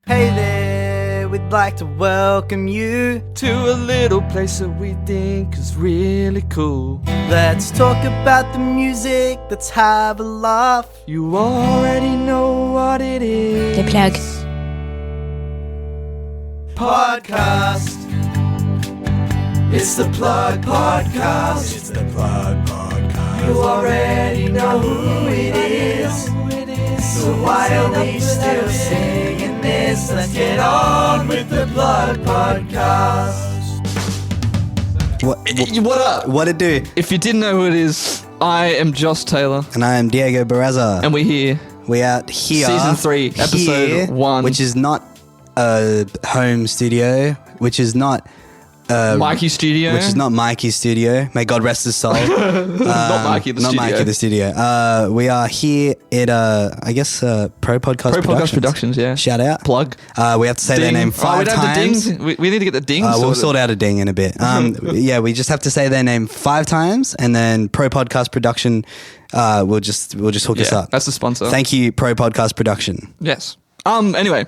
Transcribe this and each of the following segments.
Hey there, we'd like to welcome you to a little place that we think is really cool. Let's talk about the music, let's have a laugh. You already know what it is. The plug. Podcast. It's the Plug Podcast. It's the Plug Podcast. You already know who it is. So why are we still singing this? Let's get on with the Plug Podcast. What up? What it do? If you didn't know who it is, I am Josh Taylor. And I am Diego Barraza. And we're here. We out here. Season 3, episode 1. Which is not a home studio, which is not... Mikey Studio. Which is not Mikey's studio. May God rest his soul. Not Mikey the not studio. Mikey the studio. We are here at, I guess, ProPodcast Productions, yeah. Shout out. Plug. We have to say Ding. their name 5 we don't have times. the ding. We need to get the ding We'll sorted. sort out a ding in a bit. Yeah, we just have to say their name 5 times, and then ProPodcast Production will just hook us up. That's the sponsor. Thank you, ProPodcast Production. Yes. Anyway,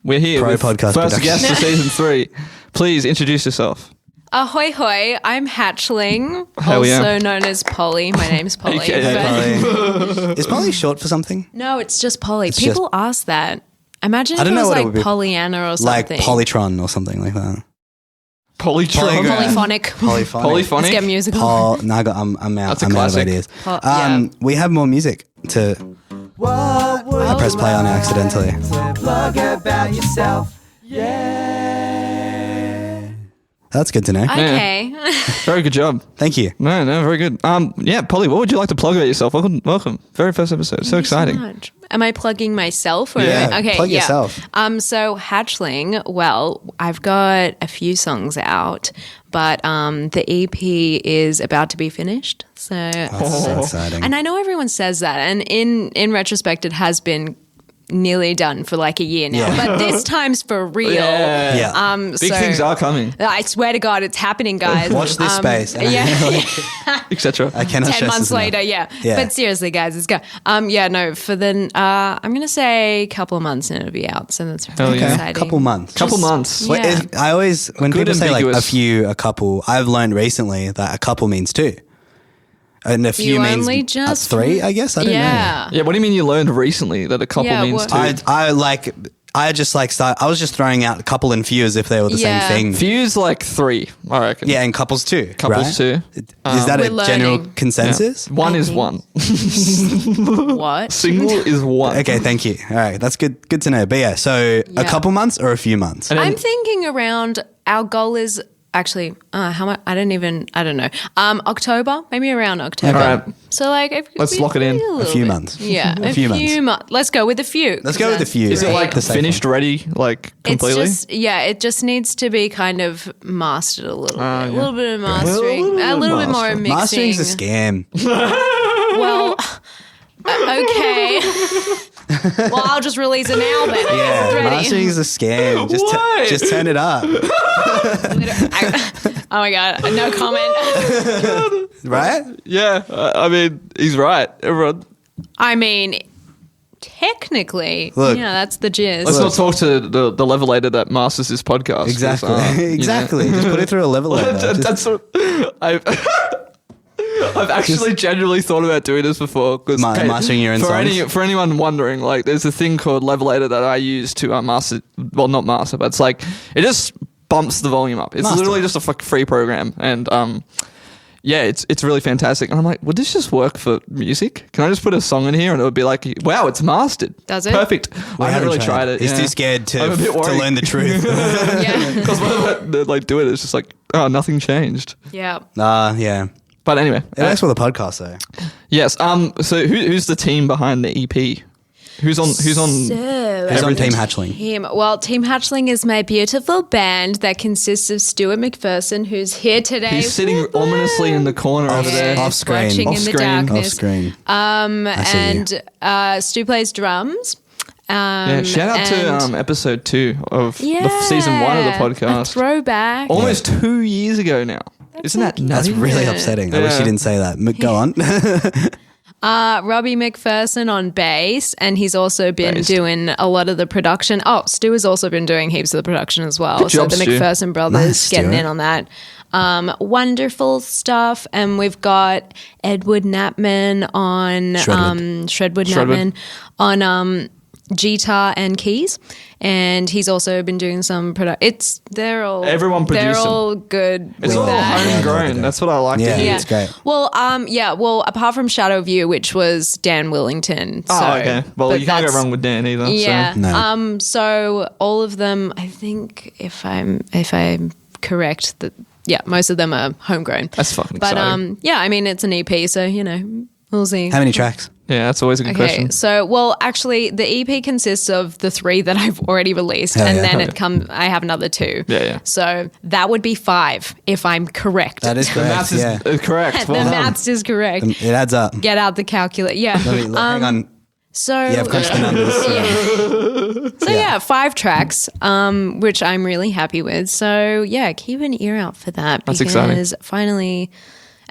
we're here with ProPodcast first Production. guest for season 3. Please introduce yourself. Ahoy hoy, I'm Hatchling, Hell yeah. also known as Polly. My name's Polly. AKA but- Is Polly short for something? No, it's just Polly. It's People ask that. Imagine I if don't it know was what it like would be. Pollyanna or Like something. Polytron or something like that. Polytron. Polygram. Polyphonic. Polyphonic. Let's get musical. No, I'm out. That's a I'm out of classic. ideas. Yeah. We have more music to... What would I pressed play on it accidentally. to plug about yourself? That's good to know. Okay. Very good job. Thank you. No, very good. Yeah, Polly, what would you like to plug about yourself? Welcome. Very first episode. So exciting. So much. Am I plugging myself? Or Yeah, okay, plug yeah. yourself. So Hatchling, well, I've got a few songs out, but the EP is about to be finished. So That's so exciting. And I know everyone says that, and in retrospect, it has been nearly done for like a year now. Yeah. But this time's for real. Yeah. Big so things are coming, I swear to God, it's happening, guys. Watch this space. Yeah. etc. I cannot 10 stress months this enough. later, yeah. Yeah. But seriously, guys, it's go. No, for the I'm gonna say a couple of months and it'll be out. So that's Hell really yeah. exciting. Couple months. Couple months. Yeah. Wait, I always, when Good people say like a ambiguous. few, a couple, I've learned recently that a couple means 2. And a few You means only just 3, I guess. I don't know. Yeah. Yeah, what do you mean you learned recently that a couple Yeah, means what- two? I was just throwing out couple and few as if they were the Yeah. same thing. Few's like 3, I reckon. Yeah, and couples 2. Couples right? 2. Is that a We're general learning. Yeah. consensus? One I is think- one. What? Single is one. Okay, thank you. All right, that's good to know. But yeah, so Yeah. a couple months or a few months? And then- I'm thinking around our goal is actually how much I don't know. October, maybe around October. All right. So like if Let's we lock it in. a little few bit. months. Yeah, A few months. Let's go with a few. Let's go with a few. Is it Right. like The safe finished, ready, like completely? It's just it just needs to be kind of mastered a little bit. yeah. A little bit of mastering. A little bit more mixing. Mastering's a scam. Well, okay. Well, I'll just release it now then. It's Yeah, ready. mastering's a scam. Why? Just turn it up, Oh my God, no comment. right? Yeah, I mean, he's right. Everyone, I mean, technically, Look. that's the gist. let's not talk to the levelator that masters this podcast. 'cause, Exactly. you know. Exactly. Just put it through a level. That's what I've actually genuinely thought about doing this before. Because mastering your own songs? for anyone wondering, like, there's a thing called levelator that I use to master. Well, not master, but it's like it just bumps the volume up. It's Master. literally just a free program, and yeah, it's really fantastic. And I'm like, would this just work for music? Can I just put a song in here and it would be like, wow, it's mastered. Does it? Perfect. I haven't really tried it. He's yeah. too scared I'm a bit to worried. learn the truth. Yeah. Because when I like do it, it's just like, oh, nothing changed. Yeah. Yeah. But anyway, It works for the podcast though. yes. So who's the team behind the EP? Who's on Who's on everything? Team Hatchling? Well, Team Hatchling is my beautiful band that consists of Stuart McPherson, who's here today. He's sitting ominously in the corner over there. Off screen. Watching Off in the screen. Off darkness. screen. And Stu plays drums. Yeah, shout out and to episode 2 of yeah, the season 1 of the a podcast. throwback. Almost 2 years ago now. Isn't that That's nutty? really upsetting. I wish Yeah. you didn't say that. Go on. Robbie McPherson on bass, and he's also been Bass. doing a lot of the production. Oh, Stu has also been doing heaps of the production as well. Good job, so the Stu. McPherson brothers Nice, getting Stuart. in on that. Wonderful stuff. And we've got Edward Knapman on Shredwood Shredwood. Knapman on guitar and keys, and he's also been doing some they're all Everyone they're producing. all good It's with all that. homegrown. That's what I like Yeah. to hear. It's great. Well, apart from Shadow View, which was Dan Willington. Oh, so, okay. Well, but you can't go that's- wrong with Dan either. Yeah. So. No. So all of them, I think, if I'm correct, that most of them are homegrown. That's fucking But exciting. I mean, it's an EP, so we'll see. How many tracks? Yeah, that's always a good Okay, question. so actually, the EP consists of the 3 that I've already released, Hell and yeah. then I have another 2. Yeah. So that would be 5 if I'm correct. That is The correct. maths is Yeah. correct. the Well done. maths is correct. It adds up. Get out the calculator. Yeah. Hang on. So Yeah, I've crunched the numbers. So yeah, 5 tracks, which I'm really happy with. So yeah, keep an ear out for that. That's because exciting. finally,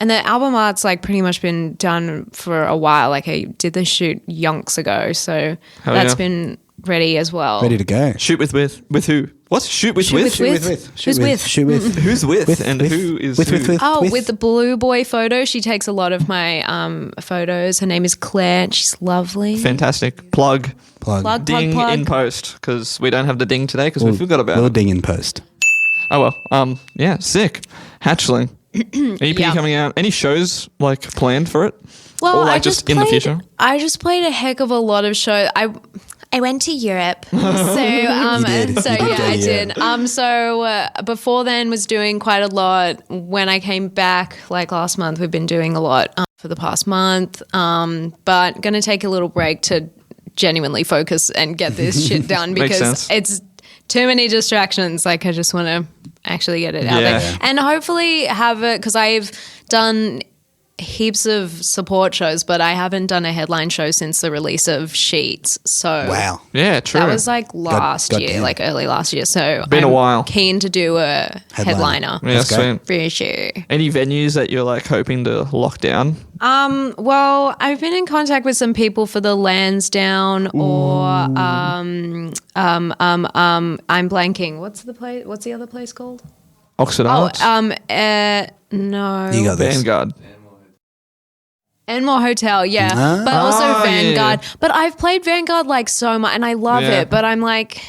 and the album art's like pretty much been done for a while. Like I did the shoot yonks ago, so Hell that's yeah. been ready as well. Ready to go. Shoot with who? What? Shoot with? Shoot with. Who's with? Shoot with. Who's with? With, and with, who is with, who? with. Oh, with the Blue Boy photo, she takes a lot of my photos. Her name is Claire, and she's lovely. Fantastic. Plug. Plug. Ding in post, because we don't have the ding today because we forgot about We'll it. ding in post. Oh well. Yeah. Sick. Hatchling. EP Yeah. coming out. Any shows like planned for it? Well, or like I just in the played- future? I just played a heck of a lot of shows. I went to Europe, so did. so You did yeah, go to I Europe. did. So before then was doing quite a lot. When I came back, like last month, we've been doing a lot for the past month. But gonna take a little break to genuinely focus and get this shit done Makes because sense. it's too many distractions. Like I just want to actually get it out Yeah. there and hopefully have it because I've done heaps of support shows, but I haven't done a headline show since the release of Sheets. So Wow. Yeah, true. that was like last God year, damn. like early last year. So Been a I'm while. keen to do a headliner. yeah, That's great. sweet. For sure. Any venues that you're like hoping to lock down? Well, I've been in contact with some people for the Lansdowne or I'm blanking. What's the place? What's the other place called? Oxford Oh, Arts? no. You got this. Vanguard. Enmore Hotel, yeah. Ah. But also Oh, Vanguard. yeah. But I've played Vanguard like so much and I love Yeah. it. But I'm like,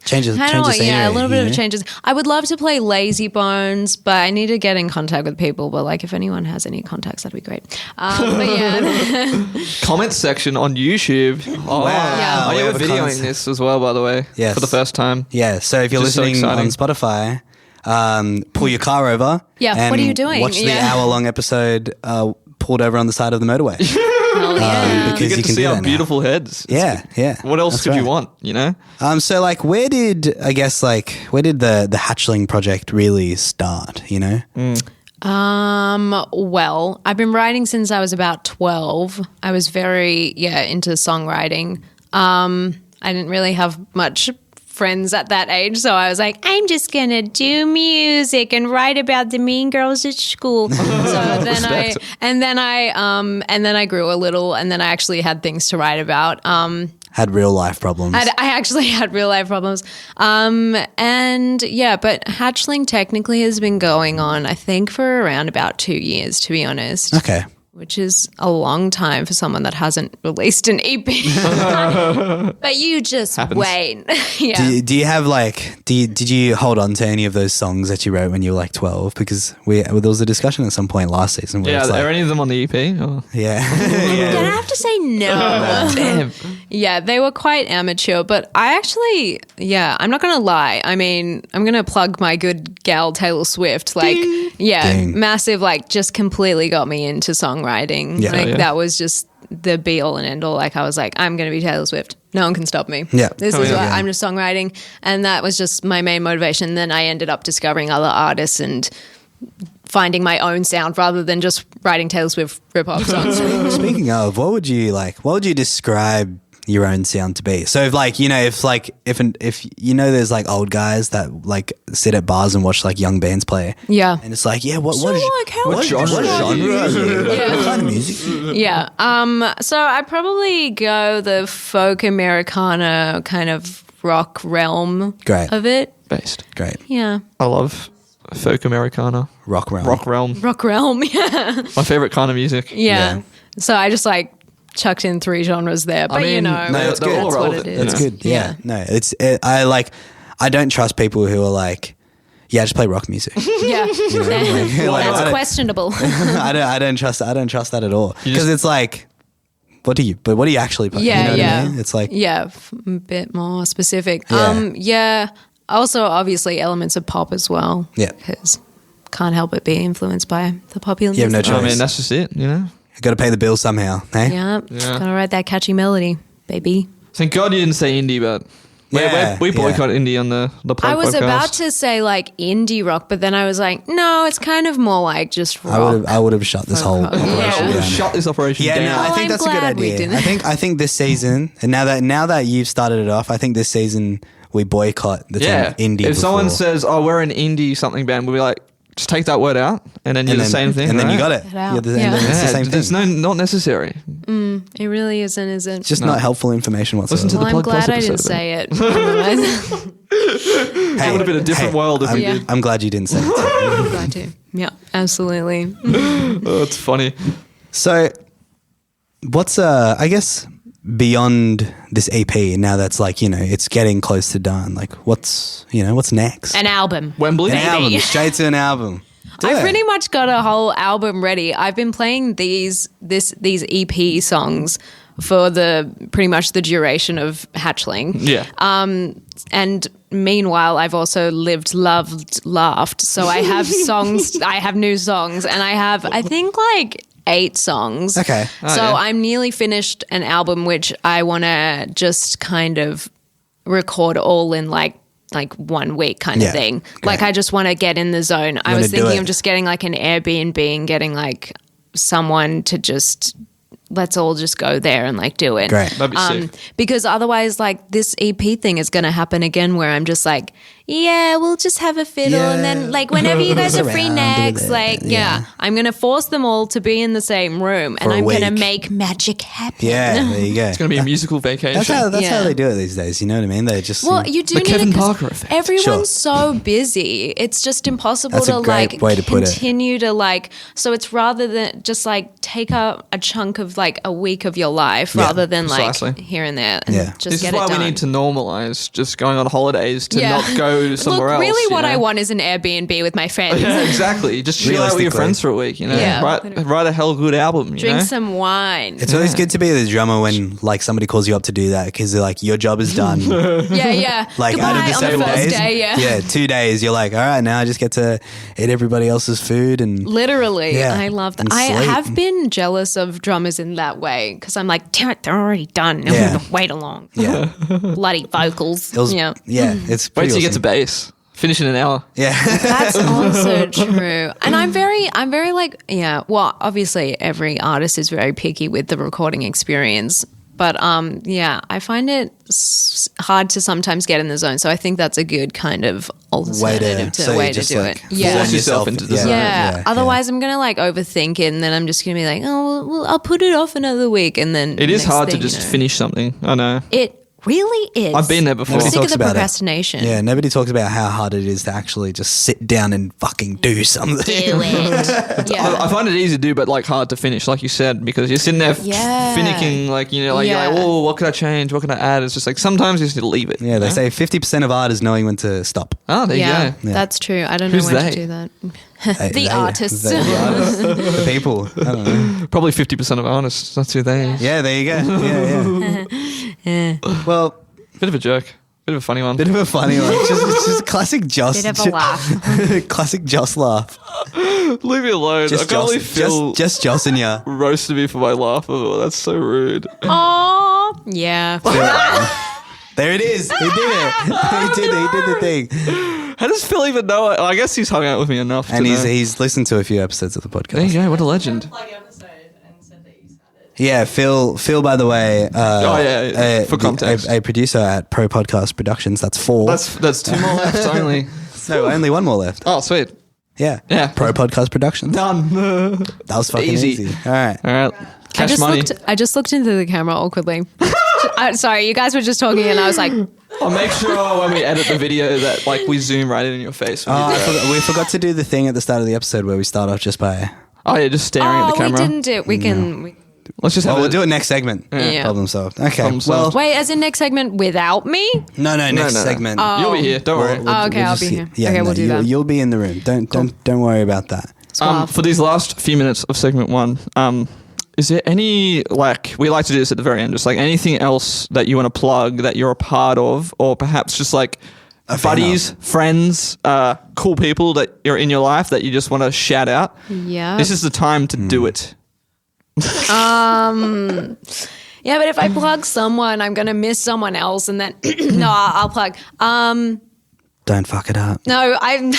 Changes. I don't Changes. know, scenery, yeah, a little bit you of know? changes. I would love to play Lazy Bones, but I need to get in contact with people. But like, if anyone has any contacts, that'd be great. But yeah, Comment section on YouTube. Oh, Wow. Yeah. Oh, We yeah, have we're a videoing comments- this as well, by the way. Yes. For the first time. Yeah. So if you're Just so listening on exciting. Spotify, pull your car over. Yeah, And what are you doing? Watch the Yeah. hour-long episode pulled over on the side of the motorway. hell yeah. because You get you to can see do our that now. beautiful heads. Yeah. Yeah. What else That's could you right. want, you know? So like, where did the Hatchling project really start? You know. Well, I've been writing since I was about 12. I was very into songwriting. I didn't really have much friends at that age, so I was like, I'm just gonna do music and write about the mean girls at school. So then I grew a little, and then I actually had things to write about. Had real life problems. I actually had real life problems. And yeah, but Hatchling technically has been going on, I think, for around about 2 years, to be honest. Okay. Which is a long time for someone that hasn't released an EP. But you just Happens. wait. Yeah. Do you have like? Did you hold on to any of those songs that you wrote when you were like 12? Because there was a discussion at some point last season where Yeah, it's are like, any of them on the EP? Or? yeah, I'm gonna have to say no. Damn. Yeah, they were quite amateur, but I actually, I'm not gonna lie. I mean, I'm gonna plug my good gal Taylor Swift. Like, Ding. massive. Like, just completely got me into songwriting. Yeah. Like Yeah. that was just the be all and end all. Like I was like, I'm gonna be Taylor Swift. No one can stop me. Yeah. This Oh, is yeah. what Yeah. I'm just songwriting, and that was just my main motivation. Then I ended up discovering other artists and finding my own sound rather than just writing Taylor Swift rip-off songs. Speaking of, what would you describe your own sound to be. So if like, you know, if you know, there's like old guys that like sit at bars and watch like young bands play. Yeah. And it's like, yeah, what What genre are you? What kind of music? Yeah. So I'd probably go the folk Americana kind of rock realm Great. of it. Based. Great. Yeah. I love folk Americana. Rock realm. Rock realm. Rock realm. Yeah. My favorite kind of music. Yeah. So I just like chucked in 3 genres there, but mean, you know, no, that's good. that's what relevant. it is. That's good. Yeah. No, I don't trust people who are like, yeah, just play rock music. Yeah. That's questionable. I don't trust that at all. Because it's like, what do you actually play? Yeah, you know what yeah. I mean? It's like, Yeah, a bit more specific. Yeah. Yeah. Also, obviously, elements of pop as well. Yeah. Because can't help but be influenced by the popular You have music. no I choice. mean, that's just it, you know? Got to pay the bills somehow, eh? Yeah. Yeah. Gotta write that catchy melody, baby. Thank God you didn't say indie, but Yeah, we boycott indie on the I was podcast. about to say like indie rock, but then I was like, no, it's kind of more like just rock. I would have shut this whole rock. operation Yeah. down. Shut this operation Yeah, down. no, I Well, think I'm that's a good glad we idea. didn't. I think this season, and now that you've started it off, I think this season we boycott the term indie. If someone before. says, "Oh, we're an indie something band," we'll be like, "Just take that word out," and then you're the same thing, and then you right? got it. Get out. You're the, Yeah. and then it's the same There's thing. not necessary. It really isn't, is it? It's just not helpful information whatsoever. Listen to well, the I'm Plug Plus glad I didn't episode say it. Otherwise, It would have been a different world if we Yeah. did. I'm glad you didn't say it. I'm glad to. Yeah, absolutely. Oh, it's funny. So, what's I guess beyond this EP now that's like, you know, it's getting close to done. Like, what's next? An album. Wembley. An album, straight to an album. Do I've it. pretty much got a whole album ready. I've been playing these EP songs for pretty much the duration of Hatchling. Yeah. And meanwhile, I've also lived, loved, laughed. So I have songs. I have new songs, and I have, I think, like 8 songs. Okay. So yeah. I'm nearly finished an album, which I want to just kind of record all in like 1 week kind Yeah. of thing. Great. Like I just want to get in the zone. I wanna was do thinking it. of just getting like an Airbnb and getting like someone to just, let's all just go there and like do it. Great. That'd be sick. Because otherwise, like this EP thing is going to happen again where I'm just like, yeah, we'll just have a fiddle. And Yeah. then like whenever you guys are free Around next, with it. like, Yeah. I'm going to force them all to be in the same room and For a I'm going to week. make magic happen. Yeah, there you go. It's going to be a musical vacation. That's how Yeah. they do it these days. You know what I mean? They just Well, you do The need Kevin it 'cause Parker effect. everyone's so busy. It's just impossible That's a to great like way to put it. continue to like. So it's rather than just like take a chunk of like a week of your life Yeah, rather than precisely. like here and there and Yeah. just This is get why it done. we need to normalize just going on holidays to Yeah. not go somewhere Look, else. really, you what know? I want is an Airbnb with my friends. Yeah, exactly. Just chill out with your Realistically. friends for a week, you know? Yeah. Write a hell good album, you Drink know? some wine. It's always good to be the drummer when like somebody calls you up to do that because they're like, your job is done. yeah. Like Goodbye out of the on 7 the first days, day. Yeah. 2 days. You're like, all right, now I just get to eat everybody else's food and Literally, Yeah, I love that. and I sleep. have been jealous of drummers in that way because I'm like, damn it, they're already done. I'm Yeah. going to wait along. yeah, Bloody vocals. it was, Yeah. It's Wait pretty till you get to awesome. bass. Finish in an hour. Yeah, That's also true. And I'm very like, yeah, well, obviously every artist is very picky with the recording experience. But yeah, I find it hard to sometimes get in the zone. So I think that's a good kind of alternative to way to do it. Yeah. Force yourself into the zone. Yeah. Otherwise, I'm gonna like overthink it, and then I'm just gonna be like, oh, well, I'll put it off another week, and then It is next hard to thing, you just know. finish something. I know. It really is. I've been there before. I'm Nobody sick of talks the about it. procrastination. Yeah, nobody talks about how hard it is to actually just sit down and fucking do something. Do it. Yeah. I find it easy to do, but like hard to finish, like you said, because you're sitting there Yeah. finicking, like, you know, like, Yeah. you're like, oh, what could I change? What can I add? It's just like sometimes you just need to leave it. Yeah, you they know? say 50% of art is knowing when to stop. Oh, there Yeah, you go. that's true. I don't Who's know when they? to do that. They- artists. The artists. The people. I don't know. Probably 50% of artists. That's who they are. Yeah, there you go. Yeah. Well, Bit of a joke. Bit of a funny one. bit of a funny one. Just classic Joss. Bit of a laugh. Classic Joss laugh. Leave me alone. I can't believe Phil just jossing ya. roasted me for my laugh. Oh, that's so rude. Oh, yeah. There it is. He did it. He did the thing. How does Phil even know it? I guess he's hung out with me enough And to know. he's listened to a few episodes of the There you podcast. go. What a legend. Yeah, Phil. By the way. For context, a producer at ProPodcast Productions. That's 4. that's 2 more left only. No, only 1 more left. Oh, sweet. Yeah. Yeah. ProPodcast Productions. Done. That was fucking easy. All right. Cash money. I just looked into the camera awkwardly. Sorry, you guys were just talking and I was like, I'll make sure when we edit the video that like we zoom right in your face. We forgot to do the thing at the start of the episode where we start off just by. Just staring at the camera. we didn't do it. We can. Let's just have we'll do it next segment. Yeah. Problem solved. Okay. Problem solved. Wait, as in next segment without me? No, next segment. You'll be here. Don't worry. Okay, I'll be here. Yeah, Okay, we'll do that. You'll be in the room. Don't worry about that. For these last few minutes of segment 1, is there any, like, we like to do this at the very end, just like anything else that you want to plug that you're a part of, or perhaps just like buddies, friends, cool people that you're in your life that you just want to shout out? Yeah. This is the time to do it. Yeah, but if I plug someone, I'm going to miss someone else and then, no, I'll plug. Don't fuck it up. No, I'm...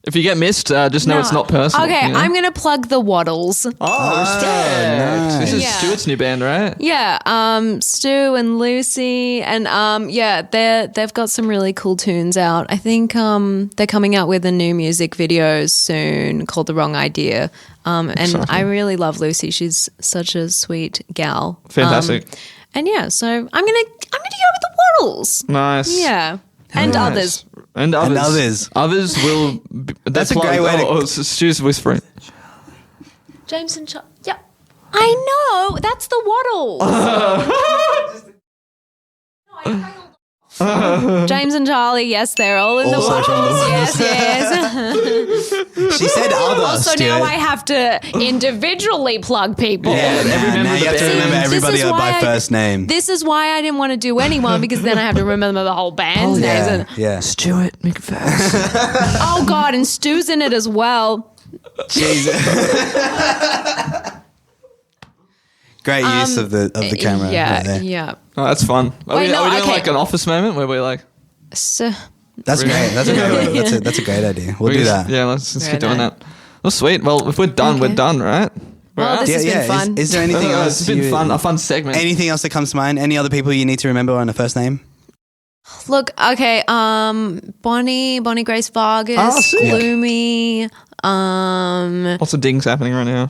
If you get missed, just know it's not personal. Okay, you know? I'm going to plug the Waddles. Oh, respect. nice. This is Yeah. Stuart's new band, right? Yeah, Stu and Lucy, and they've got some really cool tunes out. I think they're coming out with a new music video soon called "The Wrong Idea," and Exciting. I really love Lucy. She's such a sweet gal. Fantastic. And yeah, so I'm gonna go with the Waddles. Nice. Yeah, and Nice. others. And others. others. Others will... That's a great way to- Stu's whispering. James and Charlie. Yeah, I know. That's the Waddles. James and Charlie, yes, they're all in the Also from the Waddles. Yes. She said other. Also, Stuart. now I have to individually plug people. Yeah, now you have to remember This everybody is why by I- first name. This is why I didn't want to do anyone because then I have to remember the whole band's names. And, Yeah. Stuart McFast. oh God, and Stu's in it as well. Jesus. Great use of the camera. right Yeah, there. yeah. Oh, that's fun. Are we doing okay. like an office moment where we're like... So, That's great. That's a great way. That's a great idea. We'll do that. Yeah, let's Very keep doing nice. that. Well, sweet. Well, if we're done, we're Okay. done, right? We're Well, out? this has been fun. Is there anything else? It's been fun. A fun segment. Anything else that comes to mind? Any other people you need to remember on a first name? look, okay, Bonnie Grace Vargas, Oh, sick. Gloomy, Lots of dings happening right now.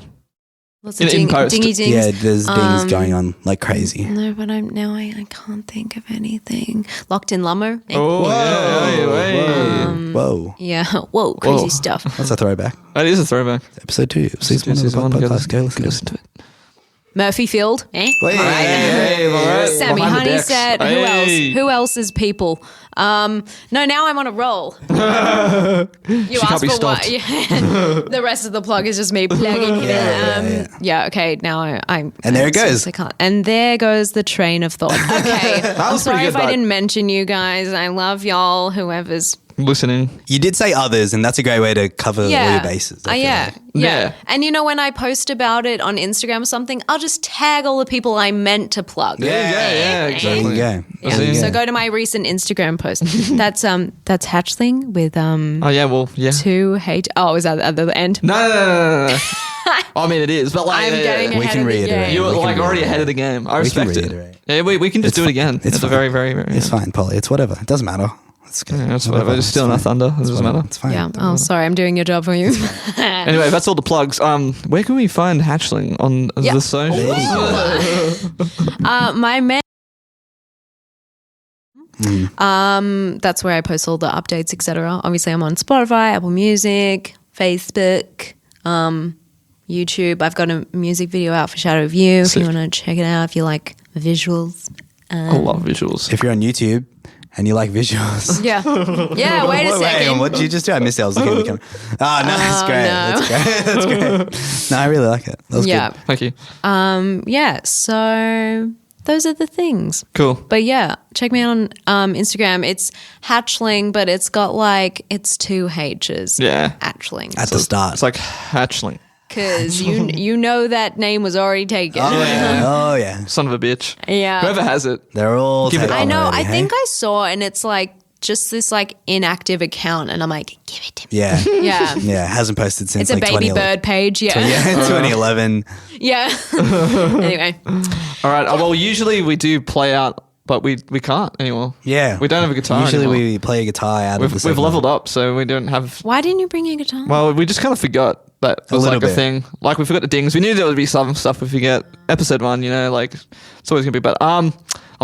what's the In post. dingy dings? Yeah, there's things going on like crazy. No, but I can't think of anything. Locked in Lumber. Eh? Oh, yeah. Whoa. Yeah. Whoa, crazy Whoa. stuff. That's a throwback. That is a throwback. Episode 2, season 1 of the podcast. Go listen to it. Murphy Field. Eh? Wait, Hey, all right. Sammy Behind the Honey decks. said, Hey. who else is people? No, now I'm on a roll. You can't asked be for stopped. what? Yeah. The rest of the plug is just me plugging. Yeah, okay, now I'm... And there it goes. I can't. And there goes the train of thought. Okay, I'm was sorry pretty if good, I but- didn't mention you guys. I love y'all, whoever's... Listening. You did say others, and that's a great way to cover all your bases. I feel yeah, like. Yeah. And you know, when I post about it on Instagram or something, I'll just tag all the people I meant to plug. Yeah, exactly. There you go. Yeah. There you So go. go to my recent Instagram post. That's Hatchling with Oh, yeah, well, yeah. 2H. Oh, is that at the end? No. I mean, it is, but like... I'm getting We ahead can of the reiterate. game. You were We can like already reiterate. ahead of the game. I We can respect it. reiterate. Yeah, we can just do it again. It's It's a fine. very, very, very... It's fine, Polly. It's whatever. It doesn't matter. It's good. Yeah, that's whatever. Just stealing our thunder. It doesn't matter. It's fine. Yeah. Oh, sorry. I'm doing your job for you. Anyway, that's all the plugs. Where can we find Hatchling on Yeah. the socials? My man. That's where I post all the updates, etc. Obviously, I'm on Spotify, Apple Music, Facebook, YouTube. I've got a music video out for Shadow of You if Sick. you want to check it out. If you like visuals. I love visuals. If you're on YouTube and you like visuals. Yeah. Yeah. Wait a Hang on, second. what did you just do? I missed it. I was looking at the camera. Oh, no, that's great. no. That's great. That's great. No, I really like it. That was Yeah. good. Thank you. Yeah. So those are the things. Cool. But yeah, check me out on Instagram. It's Hatchling, but it's got like it's 2 H's. Yeah. Hatchling. At the start. It's like Hatchling. Because you know that name was already taken. Oh, yeah. Son of a bitch. Yeah. Whoever has it. They're all Give it taken up. I know. already, I hey? think I saw, and it's like just this like inactive account, and I'm like, give it to me. Yeah. Yeah. Yeah. Hasn't posted since It's a like baby 2011. bird page. Yeah. Yeah, 2011. Yeah. Anyway. All right. Well, usually we do play out, but we can't anymore. Yeah. We don't have a guitar Usually anymore. we play a guitar out of the We've segment. leveled up, so we don't have. Why didn't you bring your guitar? Well, we just kind of forgot that was little like a bit. thing. Like we forgot the dings. We knew there would be some stuff we forget. Episode 1, you know, like it's always gonna be. But I'm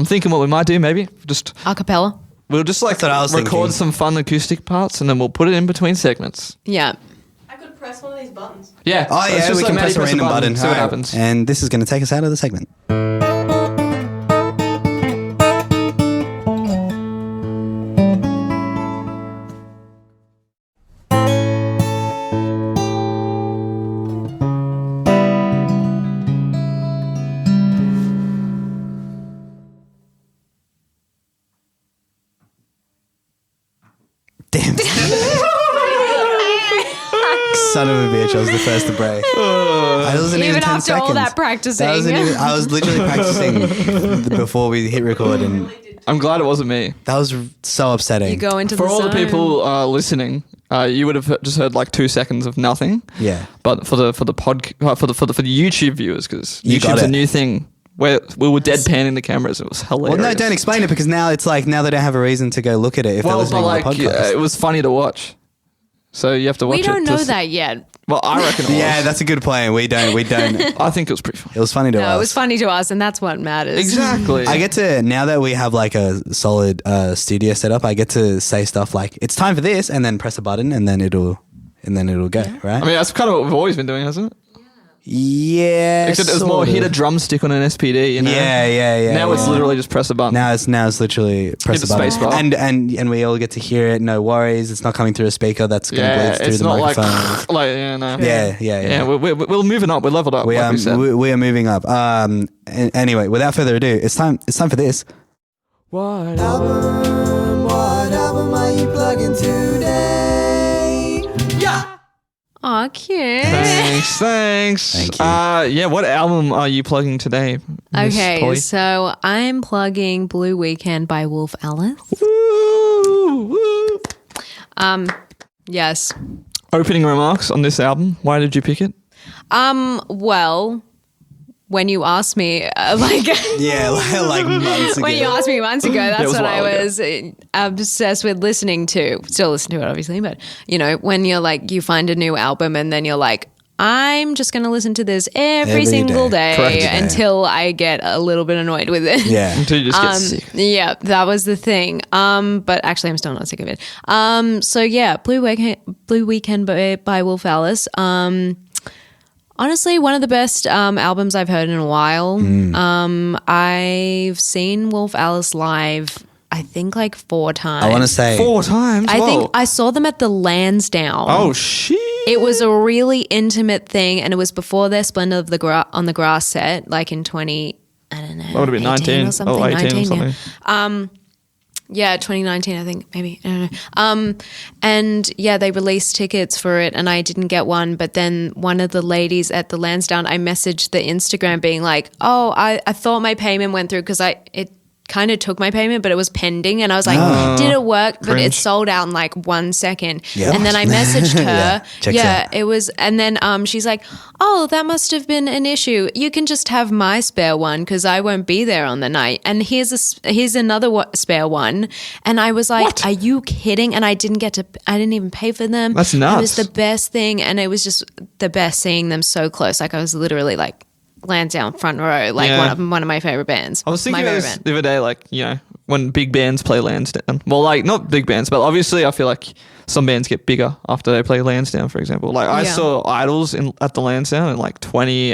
thinking what we might do. Maybe just Acapella. we'll just like That's what I was record thinking. some fun acoustic parts, and then we'll put it in between segments. Yeah. I could press one of these buttons. Yeah. Oh, So it's yeah, just we like can Maddie press a random button. See what Alright. happens. And this is going to take us out of the segment. Damn. Son of a bitch, I was the first to break. I wasn't even Even 10 after seconds. all that practicing. That wasn't even, I was literally practicing before we hit record, and I'm glad it wasn't me. that was so upsetting. You go into For the all the zone. people listening, you would have just heard like 2 seconds of nothing. Yeah. But for the YouTube viewers, because You got YouTube's a it. new thing, where we were deadpanning the cameras. It was hilarious. Well, no, don't explain it, because now it's like, now they don't have a reason to go look at it if they're Well, listening but like to the podcast. it was funny to watch. So you have to watch We it. don't know to that yet. Well, I reckon it was. Yeah, that's a good point. We don't. I think it was pretty fun. It was funny to us. No, it was funny to us, and that's what matters. Exactly. I get to, now that we have like a solid studio setup, I get to say stuff like, it's time for this, and then press a button, and then it'll go, right? I mean, that's kind of what we've always been doing, hasn't it? Yeah. Except it was more sort hit a of. drumstick on an SPD, you know? Yeah. Now it's literally just press a button. Now it's literally press Hit a the button, space bar. and we all get to hear it. No worries, it's not coming through a speaker. That's going to yeah, bleed through it's the not microphone. no. Yeah. Yeah, we're moving up. We're leveled up. We like are we said. we are moving up. Anyway, without further ado, it's time for this. What? What album are you plugging today? Aw, cute. Thanks. Thank you. Yeah, what album are you plugging today, Miss Okay, Polly? so I'm plugging Blue Weekend by Wolf Alice. Woo, woo. Yes. Opening remarks on this album. Why did you pick it? Well, when you asked me, Yeah, like months ago. when you asked me months ago, it that's was a what I while ago. was obsessed with listening to. Still listen to it, obviously, but you know, when you're like, you find a new album and then you're like, I'm just going to listen to this every Every single day. day Correct. until I get a little bit annoyed with it. Yeah. Until you just get sick. Yeah, that was the thing. But actually, I'm still not sick of it. So yeah, Blue Weekend by Wolf Alice. Honestly, one of the best albums I've heard in a while. I've seen Wolf Alice live, I think like 4 times. I want to say 4 times. I Whoa. think I saw them at the Lansdowne. Oh shit! It was a really intimate thing, and it was before their Splendor of the on the Grass set, like in 20. I don't know. That would have been 18 19 or something. or 18 or 19, something. yeah. Yeah, 2019, I think, maybe. I don't know. And yeah, they released tickets for it, and I didn't get one. But then one of the ladies at the Lansdowne, I messaged the Instagram being like, "Oh, I thought my payment went through because it kind of took my payment, but it was pending." And I was like, "Did it work?" But Cringe. it sold out in like 1 second. Yeah. And then I messaged her. checks out. It was. And then she's like, "Oh, that must have been an issue. You can just have my spare one because I won't be there on the night. And here's another spare one." And I was like, What? "Are you kidding?" And I didn't even pay for them. That's It nuts. was the best thing, and it was just the best seeing them so close. Like I was literally like Lansdowne front row, like Yeah. one of my favorite bands. I was thinking my about favorite this the other day, like, you know, when big bands play Lansdowne. Well, like, not big bands, but obviously I feel like some bands get bigger after they play Lansdowne, for example. Like, I Yeah. saw Idols at the Lansdowne in like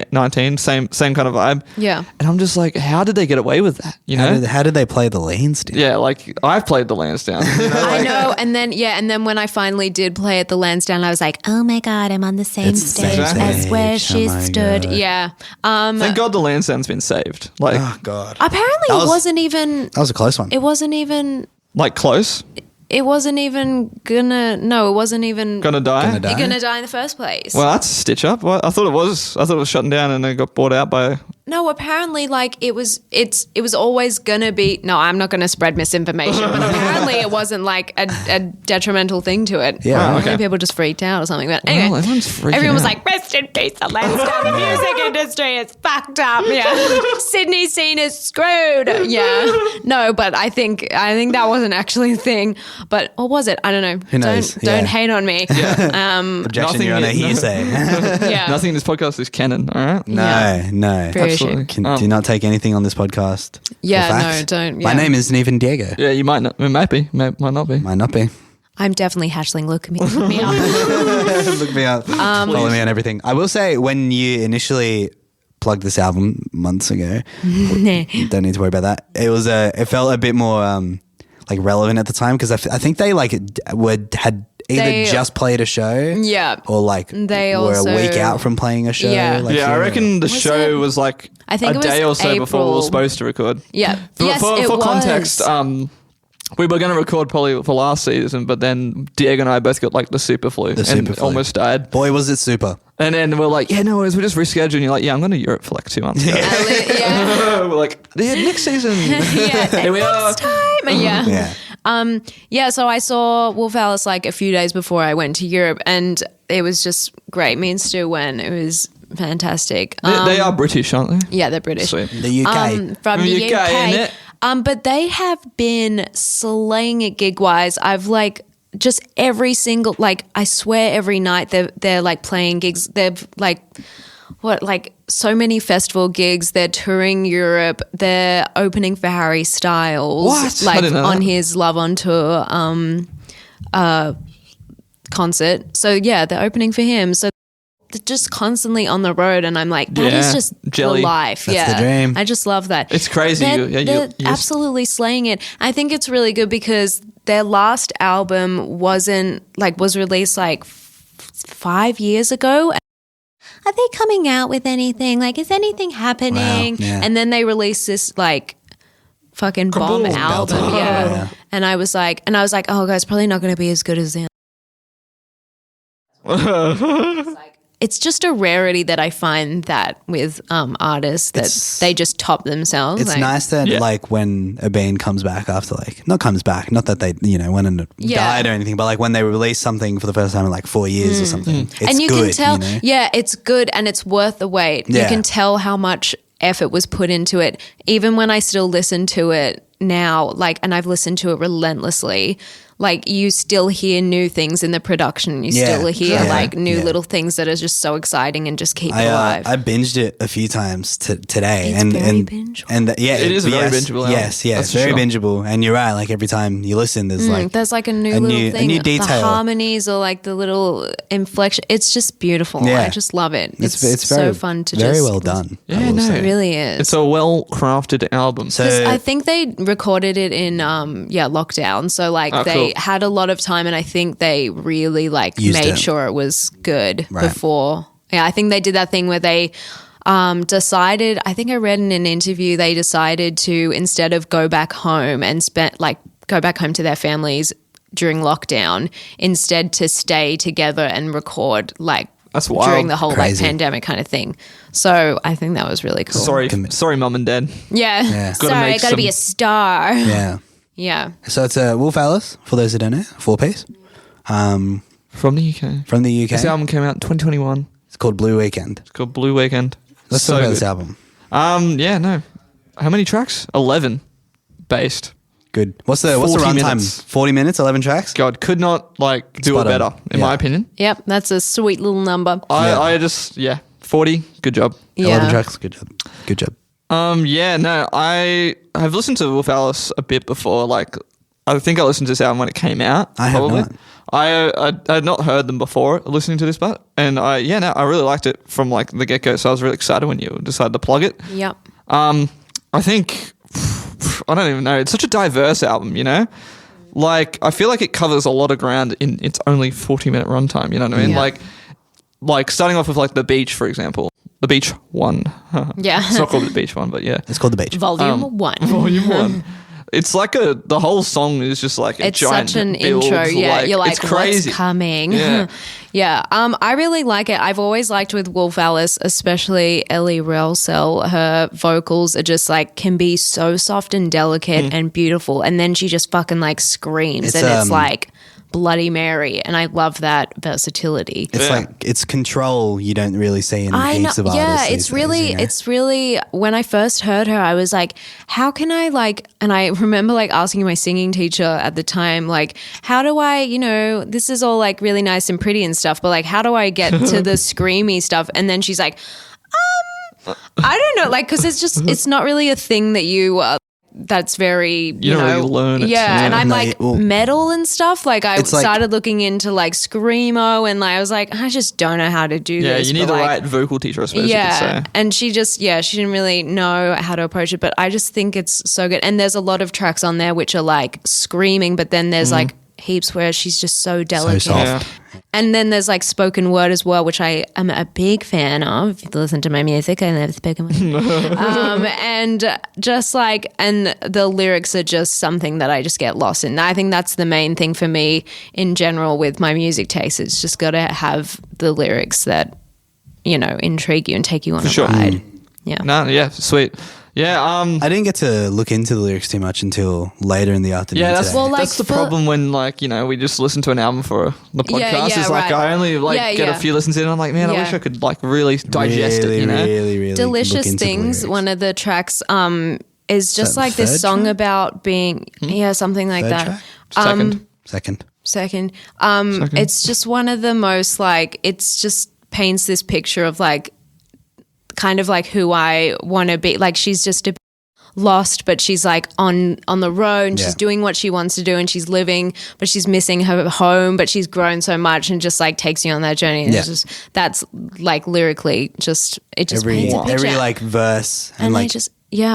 2019, same kind of vibe. Yeah. And I'm just like, how did they get away with that? You know? How did they play the Lansdowne? Yeah, like, I've played the Lansdowne. You know? I know, and then when I finally did play at the Lansdowne, I was like, "Oh my god, I'm on the same It's the stage same as where stage. she Oh my stood." God. Yeah. Thank God the Lansdowne's been saved. Like, Oh God. Apparently, That was- it wasn't even. That was a close one. It wasn't even. like close. It wasn't even gonna. No, it wasn't even Gonna die? Gonna die? gonna die in the first place. Well, that's a stitch up. Well, I thought it was shutting down and it got bought out by No, apparently, like it was always gonna be. No, I'm not gonna spread misinformation, but apparently it wasn't like a detrimental thing to it. Yeah. Maybe people just freaked out or something. But anyway, Well, everyone's freaking everyone was out. like, "Rest in peace, the Leinster. The music industry is fucked up." Yeah, Sydney scene is screwed. Yeah, no, but I think that wasn't actually a thing. But or was it? I don't know. Who knows? Don't Yeah. hate on me. Objection, Nothing you're on a is- hearsay. Yeah, Nothing in this podcast is canon. All right. No, Yeah. no. Very Absolutely. true. Do not take anything on this podcast. for Yeah, fact. no, don't. My yeah. name isn't even Diego. Yeah, you might not. It might be. Might not be. Might not be. I'm definitely Hatchling. Look me up. Look me up. Follow me on everything. I will say, when you initially plugged this album months ago, you don't need to worry about that. It felt a bit more like relevant at the time, because I think they like had either They- just played a show, Yeah. or like They were also- a week out from playing a show. Yeah. Like, Yeah, I reckon the Was show it- was like I think a it was day or so before we were April. supposed to record. Yeah. For, Yes, for, it for was. context, we were going to record probably for last season, but then Diego and I both got like the super flu and super flu. almost died. boy, was it super. And then we're like, yeah, no worries, we'll just reschedule. And you're like, yeah, I'm going to Europe for like 2 months. Yeah. We're like, yeah, next season. Yeah. Here we are. Next time. Yeah. Yeah. Yeah, so I saw Wolf Alice like a few days before I went to Europe, and it was just great. Me and Stu went. It was fantastic. They are British, aren't they? Yeah, they're British. Sweet. The UK. From the UK, UK. innit? But they have been slaying it gig-wise. I've like just every single, like I swear every night they're like playing gigs. They've like so many festival gigs. They're touring Europe. They're opening for Harry Styles. What? I Like didn't know on that. his Love on Tour concert. So yeah, they're opening for him. So they're just constantly on the road, and I'm like, that is Yeah. just Jelly. the life. That's yeah, the dream. I just love that. It's crazy. They're, Yeah, they're you absolutely slaying it. I think it's really good because their last album was released like 5 years ago. Are they coming out with anything? Like, is anything happening? Wow, yeah. And then they released this like fucking bomb Kaboom. album. Belter. Yeah. Yeah. And I was like, oh, guys, probably not going to be as good as them. It's just a rarity that I find that with artists that they just top themselves. It's like, nice that Yeah. like when a band comes back after not that they went and Yeah. died or anything, but like when they release something for the first time in like 4 years or something, it's and you good, can tell, you know? yeah, it's good and it's worth the wait. You Yeah. can tell how much effort was put into it. Even when I still listen to it now, like, and I've listened to it relentlessly. Like, you still hear new things in the production. You Yeah. still hear Yeah. like new Yeah. little things that are just so exciting and just keep it alive. I binged it a few times today, It's and very and bingeable. and yeah, It is a very yes, bingeable album. Yes, yes, That's for very sure. bingeable. And you're right. Like every time you listen, there's like There's like a new a little new- a thing. new The detail. harmonies or like the little inflection. It's just beautiful. Yeah. I just love it. It's very so fun to very just well done. I Yeah, will no. say. It really is. It's a well-crafted album. So 'Cause I think they recorded it in lockdown. So like Oh, they cool. had a lot of time, and I think they really like Used made it. sure it was good Right. before. Yeah, I think they did that thing where they decided. I think I read in an interview they decided to, instead of go back home and go back home to their families during lockdown, instead to stay together and record like That's wild. during the whole Crazy. like pandemic kind of thing. So I think that was really cool. Sorry, mum and dad. Yeah. Yeah. Gotta Sorry, I make gotta be some- a star. yeah. Yeah. So it's a Wolf Alice, for those who don't know, 4-piece From the UK. from the UK. This album came out in 2021. It's called Blue Weekend. It's called Blue Weekend. Let's So talk about good. this album. Yeah, no. How many tracks? 11 based. Good. What's the 40 runtime? minutes. 40 minutes, 11 tracks. God, could not like do Spot it on. better, in Yeah. my opinion. Yep, that's a sweet little number. I just 40. Good job. 11 Yeah. tracks. Good job. Good job. Yeah, no, I have listened to Wolf Alice a bit before. Like, I think I listened to this album when it came out. I have probably. not. I had not heard them before listening to this part, and I really liked it from like the get go. So I was really excited when you decided to plug it. Yep. I think I don't even know. It's such a diverse album, you know. Like, I feel like it covers a lot of ground in its only 40-minute runtime. You know what I mean? Yeah. Like starting off with like The Beach, for example. The Beach 1. Yeah. It's not called The Beach 1, but yeah. It's called The Beach. Volume 1. Volume 1. it's like the whole song is just like a It's giant such an build, intro. Yeah, you're like, it's crazy. what's coming? Yeah. Yeah. I really like it. I've always liked with Wolf Alice, especially Ellie Relsell. Her vocals are just like can be so soft and delicate and beautiful, and then she just fucking like screams, It's, and it's like Bloody Mary, and I love that versatility. It's like it's control you don't really see in heaps of artists. Yeah, these it's days, really, you know? it's really. When I first heard her, I was like, "How can I like?" And I remember like asking my singing teacher at the time, like, "How do I, this is all like really nice and pretty and stuff, but like, how do I get to the screamy stuff?" And then she's like, "I don't know, like, because it's not really a thing that you." That's very, You don't really learn it. Yeah, and I'm No, like well, metal and stuff. Like I it's like- started looking into like screamo, and like I was like, I just don't know how to do Yeah, this. you need but, the like, right vocal teacher, I suppose you could say. and she just, she didn't really know how to approach it, but I just think it's so good. And there's a lot of tracks on there which are like screaming, but then there's like heaps where she's just so delicate. soft. Yeah. And then there's like spoken word as well, which I am a big fan of. If you listen to my music, I love spoken word. And just like, and the lyrics are just something that I just get lost in. I think that's the main thing for me in general with my music taste. It's just got to have the lyrics that, intrigue you and take you on a sure. ride. Yeah. No, yeah, sweet. Yeah, I didn't get to look into the lyrics too much until later in the afternoon. yeah, that's today. Well, like, that's the for- problem when we just listen to an album for the podcast. Yeah, It's like right. I only get a Yeah. few listens in, and I'm like, man, I Yeah. wish I could like really digest really, it. You know, really look Delicious into the Things, lyrics. one of the tracks is just the like this third song track? about being something like Third that. track? Second. Second. It's just one of the most like, it's just paints this picture of like kind of like who I want to be. Like she's just a bit lost, but she's like on the road and Yeah. she's doing what she wants to do and she's living, but she's missing her home, but she's grown so much and just like takes you on that journey. And Yeah. it's just, that's like lyrically just, it just every paints a picture. every like verse and, and like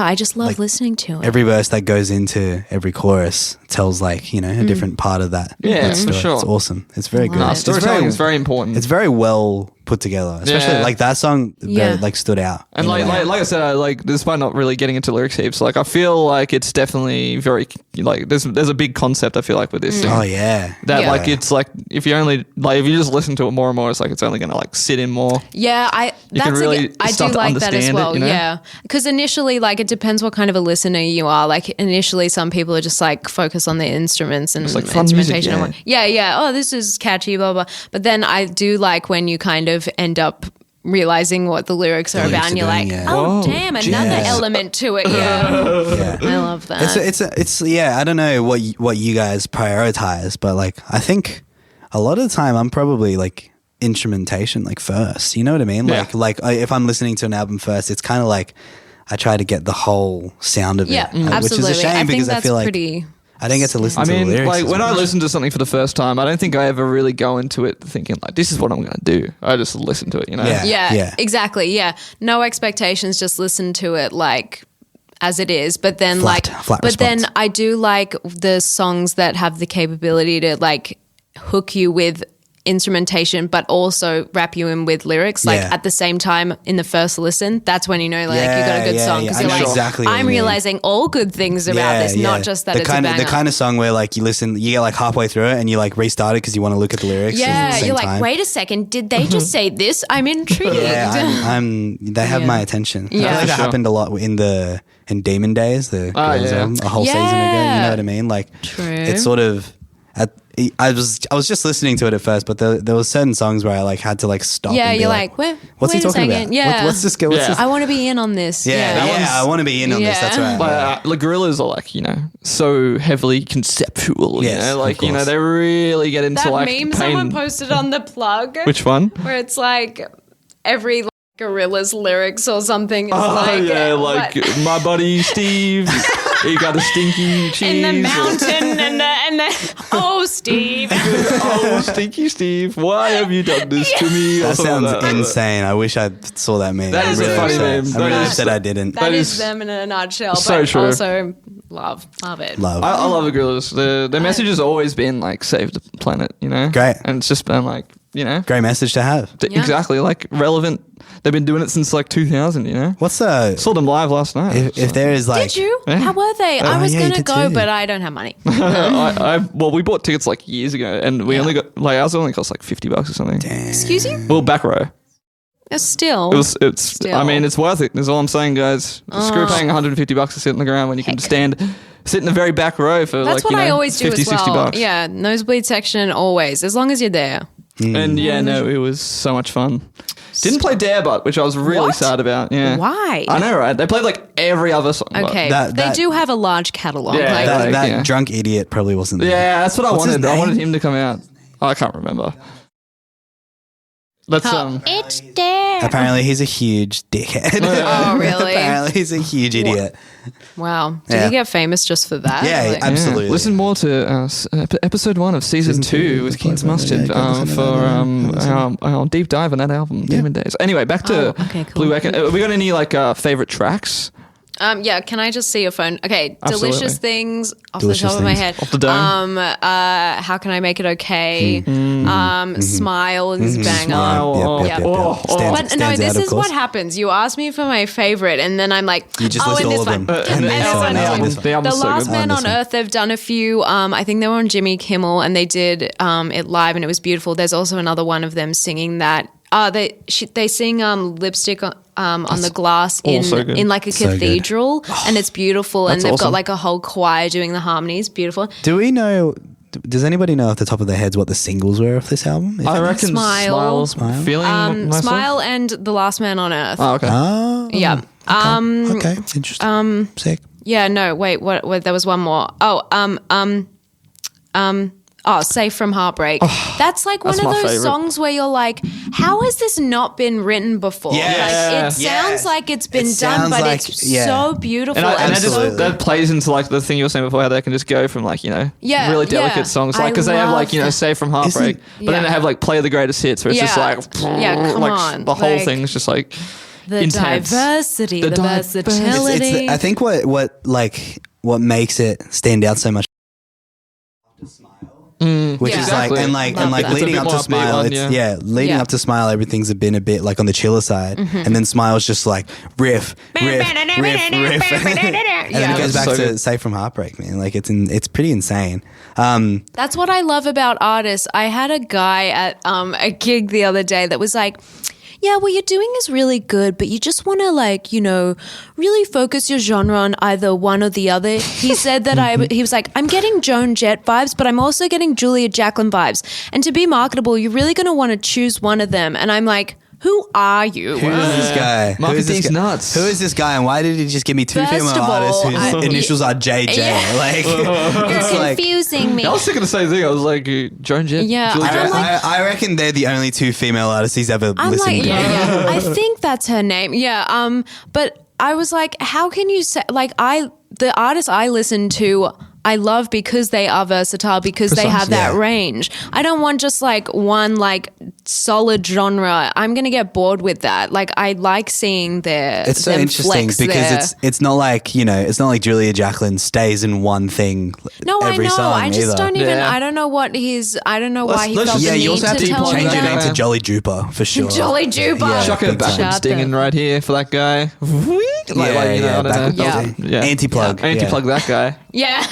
I just love like, listening to it. every verse that goes into every chorus tells like a different part of that. Yeah, that for story. sure. It's awesome. It's very good. Wow. No, storytelling is very important. It's very well put together, especially Yeah. like that song. Yeah. Like stood out. And in a way. like I said, despite not really getting into lyrics heaps, like I feel like it's definitely very like there's a big concept I feel like with this thing. Oh yeah, That Yeah. like it's like if you just listen to it more and more, it's like it's only gonna like sit in more. Yeah, can that's really I do start to like that as understand it, well. you know? Yeah, because initially, like, it depends what kind of a listener you are. Like, initially, some people are just like focus on the instruments and like fun music, instrumentation. yeah. And yeah. Oh, this is catchy, blah blah. But then I do like when you kind of end up realizing what the lyrics are lyrics about, and are you're doing, like, yeah. oh Whoa, damn, another jazz. element to it. Yeah, yeah. I love that. It's yeah. I don't know what you guys prioritize, but like I think a lot of the time I'm probably like instrumentation like first. You know what I mean? Yeah. If I'm listening to an album first, it's kind of like I try to get the whole sound of yeah, it, which absolutely. is a shame I think because that's I feel like pretty. I didn't get to listen I to mean, the lyrics. like as when I much. listen to something for the first time, I don't think I ever really go into it thinking like this is what I'm gonna do. I just listen to it, you know. Yeah. Yeah, exactly. Yeah, no expectations. Just listen to it like as it is. But then, Flat but then response. I do like the songs that have the capability to like hook you with instrumentation, but also wrap you in with lyrics. Like Yeah. at the same time in the first listen, that's when you know like you got a good Yeah, song yeah, because I you're know like, exactly what I'm you mean. realizing all good things about this, not just that the it's kind a of banger. the kind of song where like you listen, you get like halfway through it and you like restart it because you want to look at the lyrics. at yeah, the same you're like, time. wait a second, did they just say this? I'm intrigued. Yeah, I'm. They have Yeah. my attention. I Yeah. feel like that Sure. happened a lot in Demon Days, the girls yeah. album, a whole season ago. You Yeah. know what I mean? Like, True. it's sort of. I was just listening to it at first, but there was certain songs where I like had to like stop. Yeah, and be you're like, wait what's he a talking second. about? Yeah. What's this? What's Yeah. this? I want to be in on this. Yeah, that one's- I want to be in on this. That's Yeah. right. But the gorillas are like, so heavily conceptual, Yes, you know, of like, course. they really get into That like meme pain. someone posted on the plug. Which one? Where it's like every like, Gorilla's lyrics or something is Oh, like, yeah, like what- my buddy Steve, he got a stinky cheese. in the mountain and the oh Steve. Oh, stinky Steve, why have you done this to me? Or That something sounds like that. insane. I wish I saw that meme. That I'm is a really funny upset. meme. I'm That really is- upset I didn't. That is is them in a nutshell. so But true. also love it. Love. I love the gorillas. Their message has always been like save the planet, you know? Great. And it's just been like you know, Great message to have. exactly, like relevant. They've been doing it since like 2000, you know. What's the Saw them live last night. if there is like Did you? Yeah. How were they? I was yeah, you gonna did go, too. but I don't have money. Well, we bought tickets like years ago, and we only got like ours only cost like $50 or something. Excuse you? Well, back row. Still. It's. Still. I mean, it's worth it. That's all I'm saying, guys. Screw paying $150 to sit on the ground when you can sit in the very back row for That's like what you know, I always do 50, as well. $60. Yeah, nosebleed section always, as long as you're there. And yeah, no, it was so much fun. Didn't play Dare But, which I was really What? sad about. Yeah. Why? I know, right? They played like every other song. but- Okay, That- they do have a large catalog. Yeah, like, that- that yeah. drunk idiot probably wasn't there. Yeah, that's what I What's his wanted. I name? wanted him to come out. Oh, I can't remember. Let's it's there. Apparently he's a huge dickhead. Oh, really? Apparently he's a huge idiot. Wow. Did Yeah. he get famous just for that? Yeah, Like- absolutely. Listen more to episode 1 of season 2 with Keen's Mustard for our deep dive on that album, Demon Days. Anyway, back to okay, cool. Blue Wagon. We got any like favorite tracks? Yeah, can I just see your phone? Okay, Absolutely. delicious things off Delicious the top of my things. head. Off the dome. How can I make it okay? Smile is banger. Smile. Yep. Oh. But no, Stands this out, of is course. what happens. You ask me for my favorite, and then I'm like, You just list and all this of one. them. And And this this one. one, too. and this one. The album's The so Last good. Man And this on one. Earth, they've done a few. I think they were on Jimmy Kimmel, and they did it live, and it was beautiful. There's also another one of them singing that. They sing Lipstick on the Glass so good. in like a So good. cathedral, and it's beautiful. And That's they've awesome. got like a whole choir doing the harmonies. Beautiful. Do we know? Does anybody know off the top of their heads what the singles were of this album? If I any? reckon Smile. Feeling myself. Smile and The Last Man on Earth. Oh, okay. Oh, Yeah. okay, interesting. Sick. Yeah, no, wait, what there was one more. Safe from Heartbreak. That's like one that's of my those favorite. songs where you're like, how has this not been written before? Yes. Like, it Yes. sounds like it's been It done, sounds but like- it's yeah. so beautiful. And and that, just, so that plays into like the thing you were saying before, how they can just go from like, you know, Yeah, really delicate yeah. songs, I like because they have like, you know, love Save from Heartbreak, but then yeah. they have like Play the Greatest Hits, where it's just Yeah. like, Yeah, come like on. the whole Like, thing's just like the intense. diversity, the diversity. versatility. I think what makes it stand out so much. Which Yeah. is like Exactly. and like Love and like that. leading It's a up bit to more upbeat Smile, one, it's yeah. leading Yeah. up to Smile, everything's been a bit like on the chiller side, Mm-hmm. and then Smile's just like riff, and then it goes back So to good. Safe from Heartbreak, man. Like it's pretty insane. That's what I love about artists. I had a guy at a gig the other day that was like, yeah, what you're doing is really good, but you just want to like, you know, really focus your genre on either one or the other. He said that he was like, I'm getting Joan Jett vibes, but I'm also getting Julia Jacqueline vibes. And to be marketable, you're really going to want to choose one of them. And I'm like, who are you? Who is this guy? Who is this Marketing's guy? nuts. Who is this guy, and why did he just give me two First female of all, artists whose I- initials are JJ? Yeah. Like, You're it's like confusing me. I was thinking the same thing. I was like, Joan Jett. Yeah, Julie I Jett. don't like- I reckon they're the only two female artists he's ever I'm listened like, to. yeah. I think that's her name. Yeah. But I was like, how can you say like the artists I listen to, I love because they are versatile, because they have that Yeah. range. I don't want just like one like solid genre. I'm gonna get bored with that. Like I like seeing their It's so them interesting flex because their- it's not like, you know, it's not like Julia Jacqueline stays in one thing no, every I know. song I just either. don't even. Yeah. I don't know what I don't know why he let's felt just- the Yeah, need you also have to to tell change your that. name to Jolly Drooper for sure. Jolly Drooper. Yeah. Chuck a big time. backwards Shut ding in the- right here for that guy. Like, you know, I don't backwards know. Yeah. ding. Yeah. Anti-plug. Anti-plug that guy. Yeah,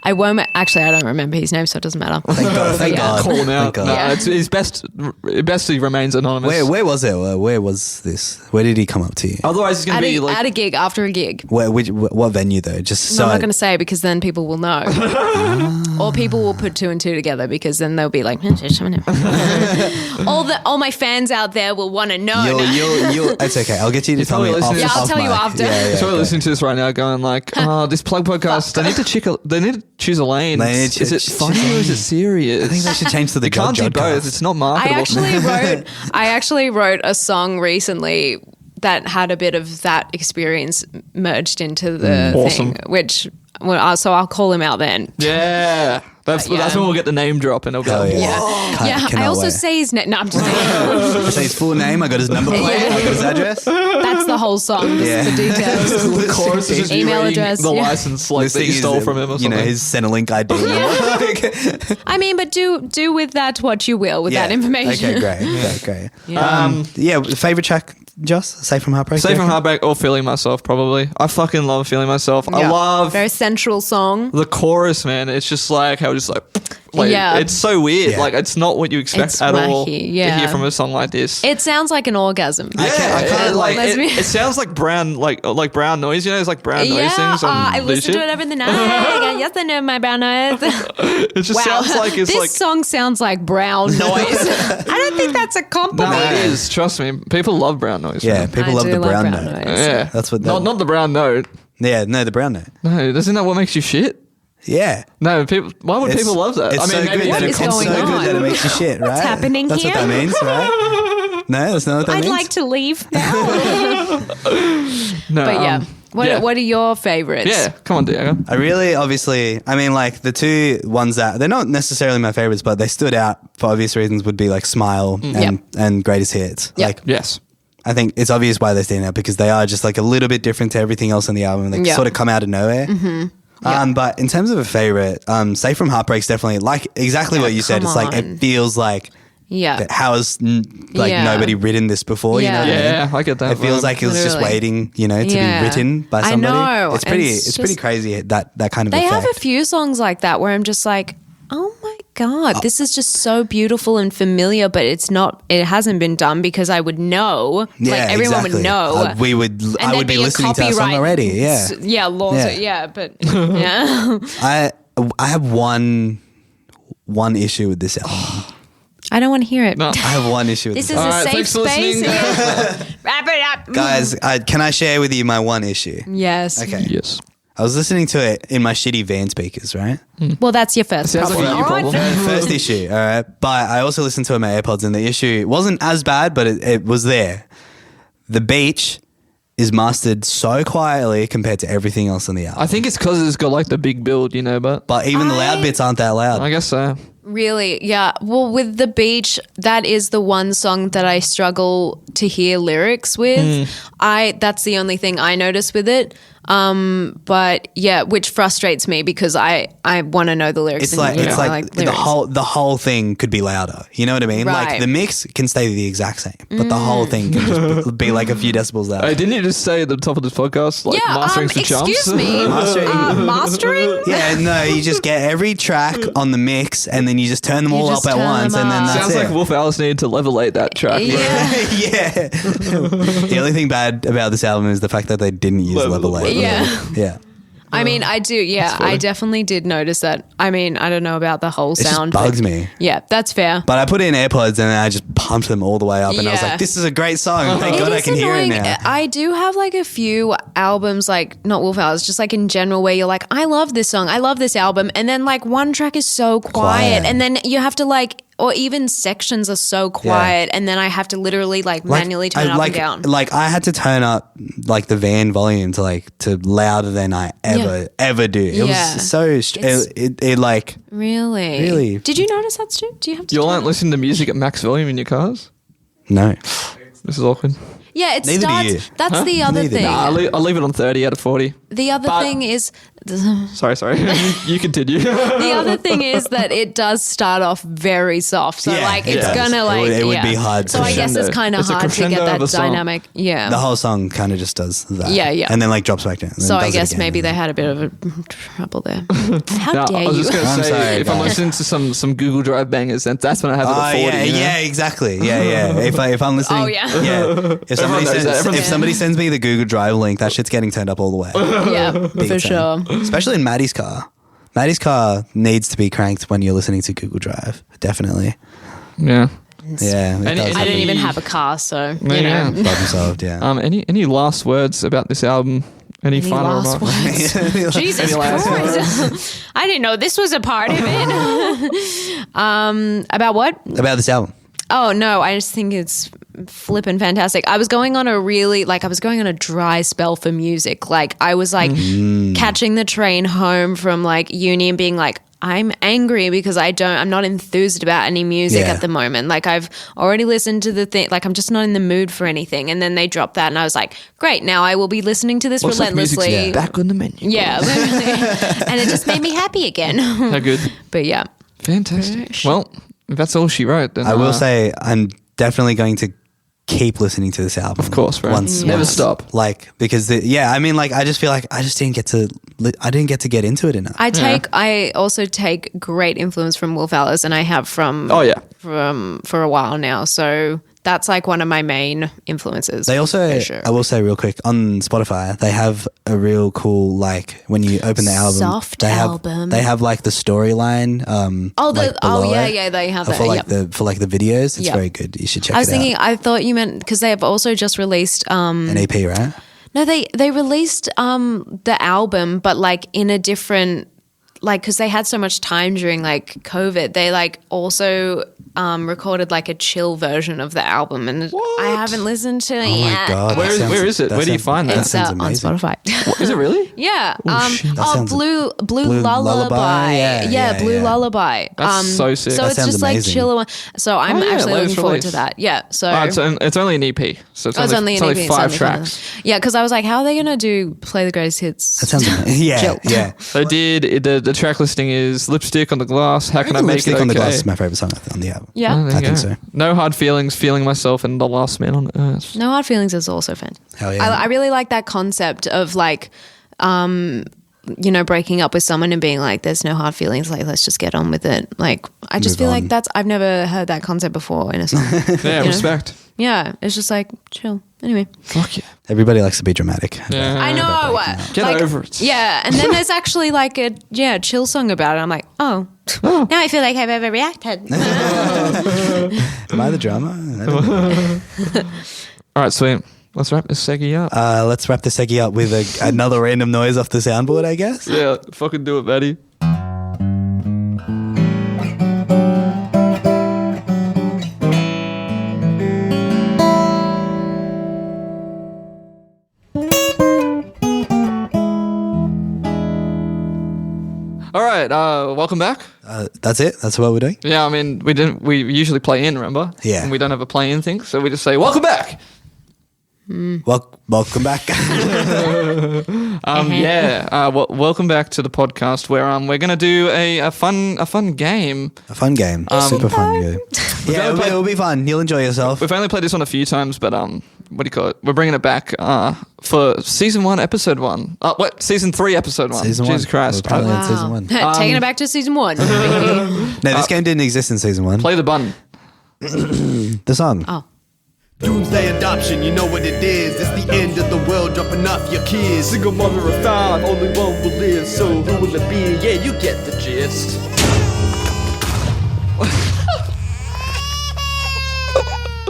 I won't. Actually, I don't remember his name, so it doesn't matter. Thank God. Thank Yeah. God. Call him Thank out. God. No, Yeah. it's his best he remains anonymous. Where was it? Where was this? Where did he come up to you? Otherwise, he's going to be like. At a gig, after a gig. What venue though? Just No, so I'm I- not going to say because then people will know. Or people will put two and two together because then they'll be like, all my fans out there will want to know. You'll, it's okay. I'll get you to You're tell me. probably Off, listening- Yeah, I'll off tell you mic. after. Yeah, He's probably okay. listening to this right now, going like, "Oh, this plug podcast. They need to choose a lane. They need to Is it choose funny a or is it serious? I think they should change to the You can't do Jod both. Jodcast. It's not I marketable. actually wrote a song recently that had a bit of that experience merged into the Awesome. thing, which Well, so I'll call him out then. Yeah. That's when we'll get the name drop and it'll be Hell like, yeah. I also say his name. No, I'm just kidding. I say his full name. I got his number plate. I got his address. That's the whole song. This is the details. the chorus is just Email reading address, the yeah. license like that Listing you is, stole from him or something. You know, his Centrelink ID. I mean, but do with that what you will with that information. Okay, great. Okay, great. Yeah. Favorite track, Joss? Safe from Heartbreak? Safe from Heartbreak or Feeling Myself, probably. I fucking love Feeling Myself. I Yeah. love Very sensual song. the chorus, man. It's just like how just like Yeah. it's so weird. Yeah. Like it's not what you expect It's at all wacky, to yeah. hear from a song like this. It sounds like an orgasm. I can't like Let's be- it sounds like brown brown noise. You know, it's like brown noise things. I listen to it every night. Yes, I know my brown noise. It just sounds like it's this like song sounds like brown noise. I don't think that's a no, compliment. it is. Trust me, people love brown noise. Yeah, man. people I love do the love brown brown note. noise. Yeah, That's what not the brown note. Yeah, no, the brown note. No, isn't that what makes you shit? Yeah. No, people. Why would people love that? It's so good that What it's is so going good on? that it makes you shit, right? What's happening That's here? what that means, right? No, that's not what that I'd means. like to leave now. No, But yeah. yeah. What are your favorites? Yeah, come on, Diego. I really, obviously, I mean, like the two ones that they're not necessarily my favorites, but they stood out for obvious reasons would be like Smile and Greatest Hits. Yep. Like, Yes. I think it's obvious why they stand out because they are just like a little bit different to everything else on the album. They Yeah. sort of come out of nowhere. But in terms of a favorite, Safe from Heartbreak's definitely like exactly what you said. come It's like on. it feels like Yeah. that how has nobody written this before? Yeah. You know what I mean? Yeah, I get that. It feels vibe. like it was just Literally. waiting, to Yeah. be written by I somebody. know, It's pretty. and It's it's pretty just- crazy that kind of. They effect. have a few songs like that where I'm just like, oh my God, this is just so beautiful and familiar, but it hasn't been done because I would know. Yeah, like everyone exactly. would know. I would there'd be a listening to that song copyright already. Yeah. Yeah, laws. Yeah. Yeah, but yeah. I have one issue with this album. I don't want to hear it. No. I have one issue with This this is All a right, safe thanks for space. listening. Wrap it up. Guys, can I share with you my one issue? Yes. Okay. Yes. I was listening to it in my shitty van speakers, right? Well, that's your first Sounds like problem. a you All right. problem. First issue, all right. But I also listened to it on my AirPods, and the issue wasn't as bad, but it was there. The beach is mastered so quietly compared to everything else on the album. I think it's because it's got like the big build, you know, but But even the loud bits aren't that loud. I guess so. Really? Yeah. Well, with The Beach, that is the one song that I struggle to hear lyrics with. That's the only thing I notice with it. But yeah, which frustrates me because I want to know the lyrics. It's and, like you it's know, I like the lyrics. whole thing could be louder. You know what I mean? Like Right. the mix can stay the exact same, but the whole thing can just be like a few decibels louder. Hey, didn't you just say at the top of this podcast, like Yeah. mastering some chumps? Excuse me. Mastering. Mastering? Yeah, no, you just get every track on the mix and then you just turn them all just up at turn once them and then up. that's Sounds it. like Wolf Alice needed to levelate that track. Yeah. yeah. The only thing bad about this album is the fact that they didn't use Level level eight. Yeah. Yeah. I mean, I do. Yeah, funny. I definitely did notice that. I mean, I don't know about the whole It sound. just bugs but- me. Yeah, that's fair. But I put in AirPods and then I just pumped them all the way up and I was Yeah. like, this is a great song. Thank God I is can hear it annoying. now. I do have like a few albums, like not Wolf Alice, just like in general, where you're like, I love this song, I love this album, and then like one track is so quiet. And then you have to like, or even sections are so quiet, and then I have to literally like manually turn it up and down. Like I had to turn up like the van volume to louder than I ever do. It Yeah. was so it like Really? Really? Did you notice that, Stu? Do you have to? You all turn aren't it? listening to music at max volume in your cars? no. This is awkward. Yeah, it Neither do starts. you. That's the other Neither do thing. I. I'll leave it on 30 out of 40. The other But- thing is. Sorry. You continue. The other thing is that it does start off very soft, so Yeah, like it it's does. gonna like It would be hard So to- I guess it's Crescendo. kind of It's a hard to get crescendo that of a song. dynamic. Yeah. The whole song kind of just does that. Yeah, yeah. And then like drops back down. and then So I does it guess again, maybe and they then- had a bit of a trouble there. How Now, dare I was you? just going to I'm say, sorry, if I'm guys. listening to some Google Drive bangers, then that's when I have it Oh at 40. yeah, you know? yeah, exactly. Yeah. If I'm listening, Oh, yeah. If somebody knows that. Everyone if somebody sends me the Google Drive link, that shit's getting turned up all the way. Yeah, Big for time. sure. Especially in Maddie's car. Maddie's car needs to be cranked when you're listening to Google Drive. Definitely. Yeah. Yeah. It Any- does. I didn't even Any- have a car, so you Yeah. know. Problem solved. Yeah. Any last words about this album? Any final last remarks? words? Jesus Christ! I didn't know this was a part of it. About what? About this album. Oh no, I just think it's flippin' fantastic. I was going on a dry spell for music. Like I was like catching the train home from like uni and being like, I'm angry because I'm not enthused about any music at the moment. Like I've already listened to the thing, like I'm just not in the mood for anything. And then they dropped that and I was like, great, now I will be listening to this relentlessly. Back on the menu. Yeah, literally. And it just made me happy again. How good. But yeah. Fantastic. Well, if that's all she wrote, then I will say I'm definitely going to keep listening to this album. Of course, bro. Never stop. Like because I just feel like I didn't get to get into it enough. I also take great influence from Wolf Alice, and I have from for a while now. So that's like one of my main influences. They also, for sure. I will say real quick, on Spotify, they have a real cool, like when you open the album, Soft album. They have like the storyline. They have that. For like the videos. It's very good. You should check it out. I was thinking, I thought you meant because they have also just released an EP, right? No, they released the album, but like in a different, like because they had so much time during like COVID, they like also recorded like a chill version of the album, and I haven't listened to it yet. Oh my god! Where is it? Where do you find that? It's on Spotify. Is it really? Yeah. Blue Lullaby? Lullaby. Yeah, Blue Lullaby. That's so sick. So That it's sounds just amazing. like chiller. So I'm actually looking forward to that. Yeah. So It's only an EP. So it's only an EP. 5 tracks. Yeah, because I was like, how are they going to play the greatest hits? That sounds amazing. Chill. Yeah. They did the track listing is Lipstick on the Glass. How can I make it Lipstick okay? on the Glass is my favorite song on the album. Yeah. There you I go. think so. No Hard Feelings, Feeling Myself, and The Last Man on Earth. No Hard Feelings is also fun. Hell yeah. I really like that concept of like, breaking up with someone and being like, there's no hard feelings. Like, let's just get on with it. Like, I just feel like I've never heard that concept before in a song. Yeah, respect. Yeah. It's just like chill. Anyway. Fuck yeah. Everybody likes to be dramatic. Yeah. I know. Get over it. Yeah. And then there's actually like a chill song about it. I'm like, now I feel like I've overreacted. Am I the drama? I don't know. All right, sweet. Let's wrap this seggy up. Let's wrap this seggy up with another random noise off the soundboard, I guess. Yeah, fucking do it, Betty. All right, welcome back. That's it. That's what we're doing. Yeah, I mean, we usually play in, remember? Yeah. And we don't have a play in thing, so we just say, welcome back. Welcome back. Welcome back to the podcast where we're gonna do a fun game. A fun game. Super fun game. Yeah, it'll be fun. You'll enjoy yourself. We've only played this one a few times, but what do you call it? We're bringing it back for season 1, episode 1. Season 3, episode 1. Season 1. Jesus Christ. We're probably in season 1. Taking it back to season 1. No, this game didn't exist in season 1. Play the button. The song. Oh. Doomsday Adoption, you know what it is. It's the end of the world, dropping off your kids. Single mother of 5, only one will live. So who will it be? Yeah, you get the gist.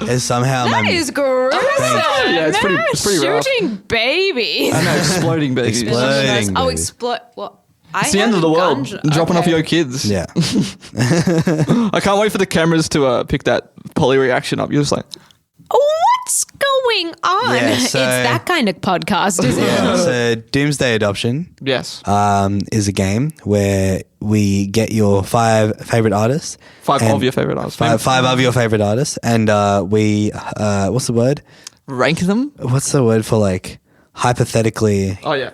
Is somehow That is gruesome. Yeah, it's pretty rough. Shooting babies. I know, exploding babies. Exploding. Oh, babies. explode. What? It's the end of the world. Dropping off your kids. Yeah. I can't wait for the cameras to pick that poly reaction up. You're just like, What's going on? Yeah, It's so- that kind of podcast, isn't it? Yeah. So Doomsday Adoption yes. is a game where we get your 5 favorite artists. 5 and of your favorite artists. 5 of your favorite artists. And we, what's the word? Rank them. What's the word for like hypothetically, Oh yeah.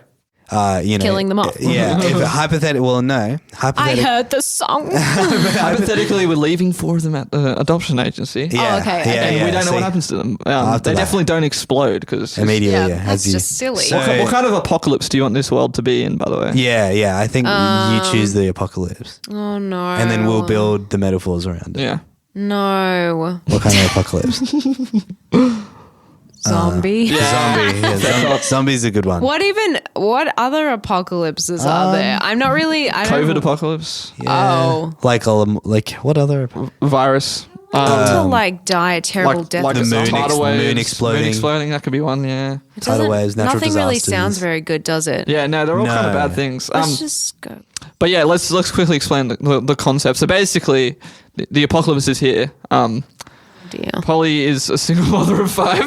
Killing them off. Yeah. If hypothetically, well, no. I heard the song. Hypothetically, we're leaving 4 of them at the adoption agency. Yeah. Oh, okay, okay. Yeah, And yeah. we don't know See, what happens to them. After They that. definitely don't explode because. immediately. Yeah. That's just silly. So- What kind of apocalypse do you want this world to be in, by the way? Yeah. I think you choose the apocalypse. Oh, no. And then we'll build the metaphors around it. Yeah. No. What kind of apocalypse? Zombie. Zombie. Yeah, zombie's a good one. What other apocalypses are there? I'm not really. I don't COVID apocalypse, Yeah. Oh. Like what other? virus. to like die a terrible death. like the or moon something. tidal waves, moon exploding. That could be one. Yeah. It tidal doesn't- waves, natural Nothing really disasters. sounds very good, does it? Yeah. No, they're all kind of No. bad things. Let's just go. But yeah, let's quickly explain the concept. So basically, the apocalypse is here. dear. Polly is a single mother of 5.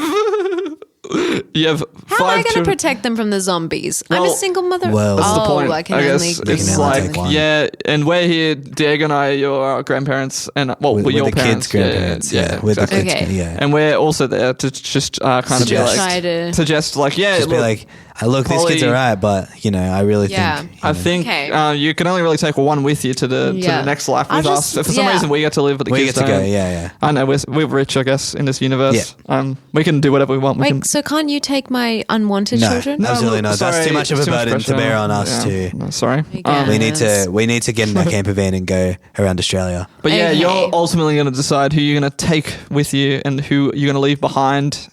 You have How 5 am I going to children. protect them from the zombies? I'm a Well, single mother. well, That's the point. I can I only guess give it's can them only like, take one. yeah, and we're here, Diego and I, your grandparents, and well, With your the parents, kids' grandparents. Yeah, with exactly. the kids. Okay. Yeah. And we're also there to just kind of be Suggest. like, Try to- suggest, like, yeah, Just be look, like, look, this kid's Polly- alright, but I really Yeah. think. I think Okay. you can only really take one with you to the Yeah. next life I'll with just- us. For some yeah. reason, we get to live, but the we kids get to go. don't. Yeah. I know we're rich, I guess, in this universe. Yeah. We can do whatever we want. We can, Wait, so can't you take my unwanted No, children? no. Absolutely not. That's sorry, too much of a it's too much burden to pressure. bear on us Yeah. too. No, sorry. Yeah. We need to get in our camper van and go around Australia. But yeah, Okay. you're ultimately going to decide who you're going to take with you and who you're going to leave behind.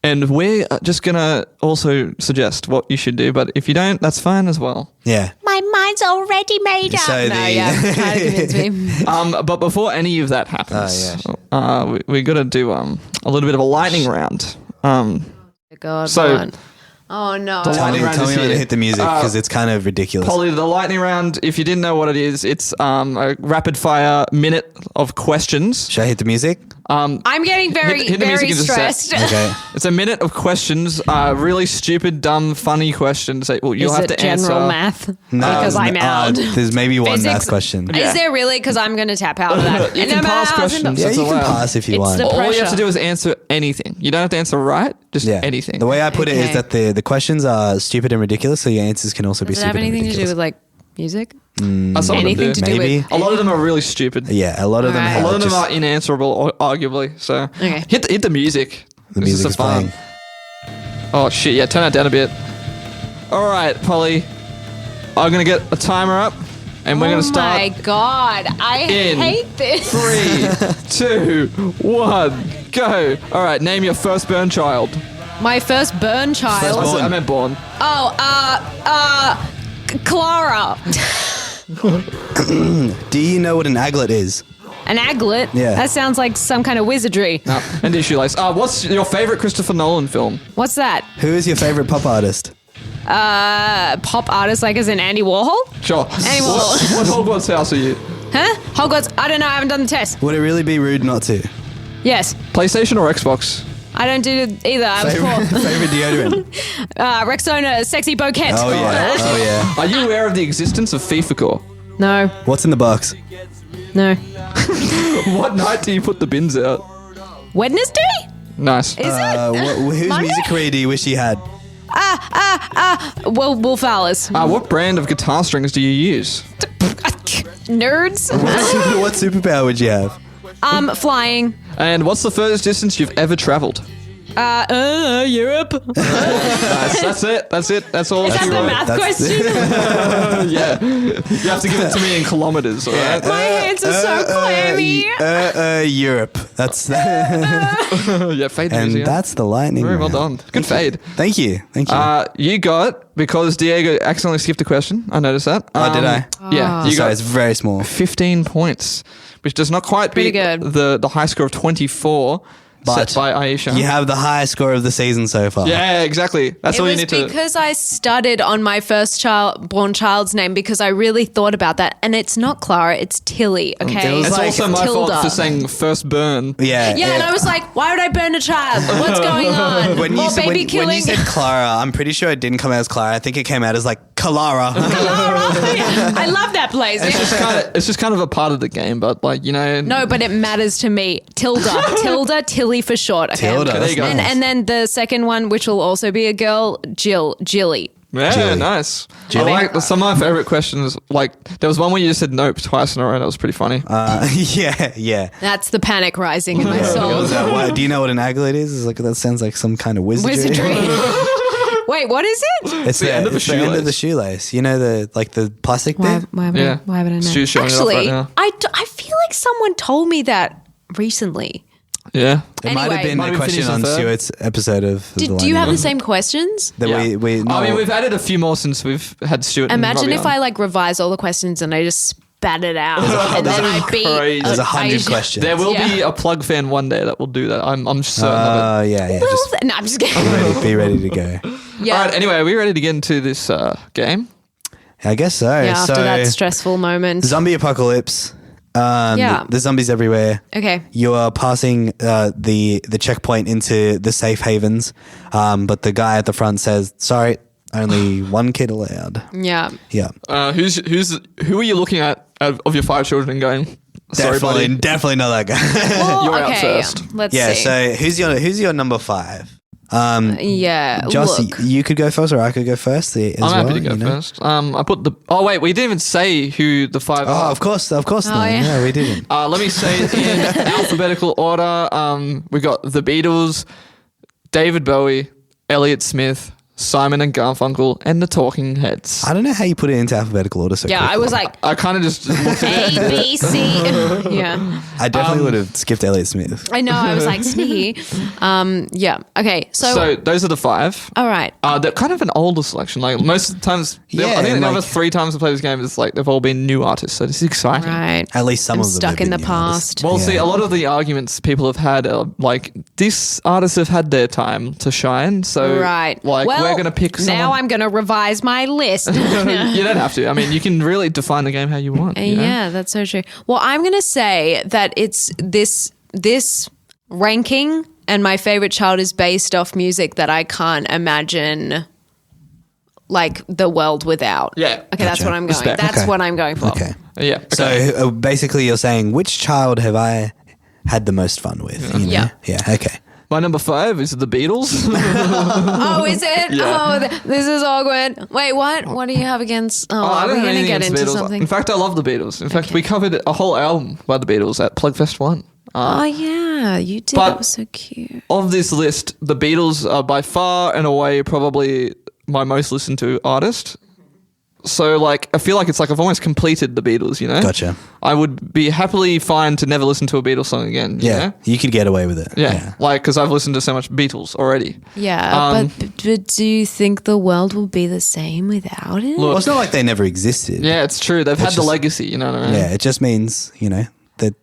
And we're just going to also suggest what you should do. But if you don't, that's fine as well. Yeah. My mind's already made up. So no, the- yeah, try to convince me. But before any of that happens, Oh, we got to do a little bit of a lightning round. God, So- what? Oh no. The Tell me lightning round is when to here. hit the music because it's kind of ridiculous. Polly, the lightning round, if you didn't know what it is, it's a rapid fire minute of questions. Should I hit the music? I'm getting very, Hit the music very in the set. stressed. Okay. It's a minute of questions, really stupid, dumb, funny questions that you'll Is have it to general answer. math? Because I'm out. There's maybe one Physics- math question. Yeah. Is there really? Because I'm going to tap out of that. You And can I'm pass out. questions. Yeah, That's you can allowed. pass if you It's want. the- All you have Pressure. to do is answer anything. You don't have to answer right, just Yeah. anything. The way I put it is Okay. that the questions are stupid and ridiculous, so your answers can also be Does it have stupid and anything to do ridiculous. with like music? Some of them Anything do. to do Maybe. with A lot of them are really stupid. Yeah, a lot of them Alright. have A lot of them just- are unanswerable, arguably. So Okay. hit the music. the This music the is fun. playing. Oh shit! Yeah, turn that down a bit. All right, Polly. I'm gonna get a timer up, and we're gonna start. Oh my god, I in hate this. 3, 2, 1, go! All right, name your first burn child. My first burn child. Born. I meant born. Clara. Do you know what an aglet is? An aglet? Yeah. That sounds like some kind of wizardry. No, and your shoelace. What's your favorite Christopher Nolan film? What's that? Who is your favorite pop artist? Pop artist like as in Andy Warhol? Sure. Anyone. What Hogwarts house are you? Huh? Hogwarts? I don't know. I haven't done the test. Would it really be rude not to? Yes. PlayStation or Xbox? I don't do either. I'm Favorite, poor. favorite deodorant? Rexona Sexy Bouquet. Oh yeah, oh yeah. Are you aware of the existence of FIFA Core? No. What's in the box? No. What night do you put the bins out? Wednesday? Nice. Is Whose Monday? music career do you wish you had? Well, Wolf Alice. What brand of guitar strings do you use? Nerds. What superpower would you have? Flying. And what's the furthest distance you've ever traveled? Europe. Nice. That's it. That's all. Is that she the wrote. math That's- question? Yeah. You have to give it to me in kilometers, all right? My hands are so clammy. Europe. That's Yeah, fade and music. that's the lightning. Very well round. done. Good fade. Thank you. You got, because Diego accidentally skipped a question, I noticed that. Oh, did I? Yeah, you So got it's very small. 15 points, which does not quite Pretty beat good. the high score of 24 But set by Aisha. you have the highest score of the season so far. Yeah, exactly. That's It all you was need to. because I studied on my first born child's name because I really thought about that, and it's not Clara, it's Tilly. Okay, It was It's like also my Tilda. fault for saying first burn. Yeah. Yeah, and I was like, why would I burn a child? What's going on? when you, More said, baby when killing. you said Clara, I'm pretty sure it didn't come out as Clara. I think it came out as like Kalara. I love that place. It's just kind of a part of the game, but like, you know. No, but it matters to me. Tilda, Tilly for short. Okay. Tilda, there you go. And then the second one, which will also be a girl, Jilly. Yeah, Jilly. nice. I like some of my favorite questions. Like, there was one where you just said nope twice in a row. That was pretty funny. Yeah. That's the panic rising in my What soul. was that? Do you know what an aglet is? It's like, that sounds like some kind of wizardry. Wizardry. Wait, what is it? It's the end of the it's the end of the shoelace. You know the plastic bit? Why would Yeah. I know? Stu's showing it off Actually, right now. I feel like someone told me that recently. Yeah. It might have Anyway. been Might a we question finish on the third? Stuart's episode of The Do you Lightning have the Round. same questions? That Yeah. we no, I mean, we've added a few more since we've had Stuart. and Imagine Robbie if on. I like revise all the questions and I just spat it out, and then I beat. crazy. There's 100 questions. There will Yeah. be a plug fan one day that will do that. I'm certain of it. yeah. Well, Just no, I'm just kidding. be ready to go. Yeah. All right. Anyway, are we ready to get into this game? I guess so. Yeah, so after that stressful moment. zombie apocalypse. Yeah. There's zombies everywhere. Okay. You are passing the checkpoint into the safe havens, but the guy at the front says, "Sorry, only one kid allowed." Yeah. Yeah, Who are you looking at of your 5 children and going, sorry, buddy? definitely not that guy. Well, You're out okay. first. Let's Yeah. see. So who's your number 5? Yeah. Joss, look. you could go first, or I could go first. As I'm happy well, to go first. I put the. Oh wait, we didn't even say who the 5 Oh, are. of course not. yeah. Yeah, we didn't. Let me say it in alphabetical order. We got the Beatles, David Bowie, Elliott Smith, Simon and Garfunkel, and the Talking Heads. I don't know how you put it into alphabetical order. So Yeah, quickly. I was like I kind of just looked at A, B, C. Yeah. I definitely would have skipped Elliott Smith. I know. I was like sneaky. Yeah. Okay. So those are the 5. All right. They're kind of an older selection. Like most of the times, Yeah, I think and the other like- 3 times I played this game, it's like they've all been new artists. So this is exciting. Right. At least some I'm of them stuck have in been the new artists. past. Well, Yeah. see, a lot of the arguments people have had are like, this artists have had their time to shine. So, Right. like, well, we're going to pick someone. Now I'm going to revise my list. You don't have to. I mean, you can really define the game how you want. You know? Yeah, that's so true. Well, I'm going to say that it's this ranking and my favorite child is based off music that I can't imagine like the world without. Yeah. Okay, that's Gotcha. what I'm going. Respect. That's Okay. what I'm going for. Okay. Yeah. So Okay. basically, you're saying which child have I had the most fun with? You know? Yeah. Yeah. Okay. My number 5 is the Beatles. Oh, is it? Yeah. Oh, this is awkward. Wait, what? What do you have against? Oh, I are we don't have going to anything get against into the Beatles. something? In fact, I love the Beatles. In fact, we covered a whole album by the Beatles at Plugfest 1. Oh yeah, you did. But- That was so cute. Of this list, the Beatles are by far and away probably my most listened to artist. So, like, I feel like it's like I've almost completed the Beatles, you know? Gotcha. I would be happily fine to never listen to a Beatles song again. You Yeah. know? You could get away with it. Yeah. Like, because I've listened to so much Beatles already. Yeah, but do you think the world will be the same without it? Look, Well, it's not like they never existed. yeah, it's true. They've had the just- legacy, you know what I mean? Yeah. It just means that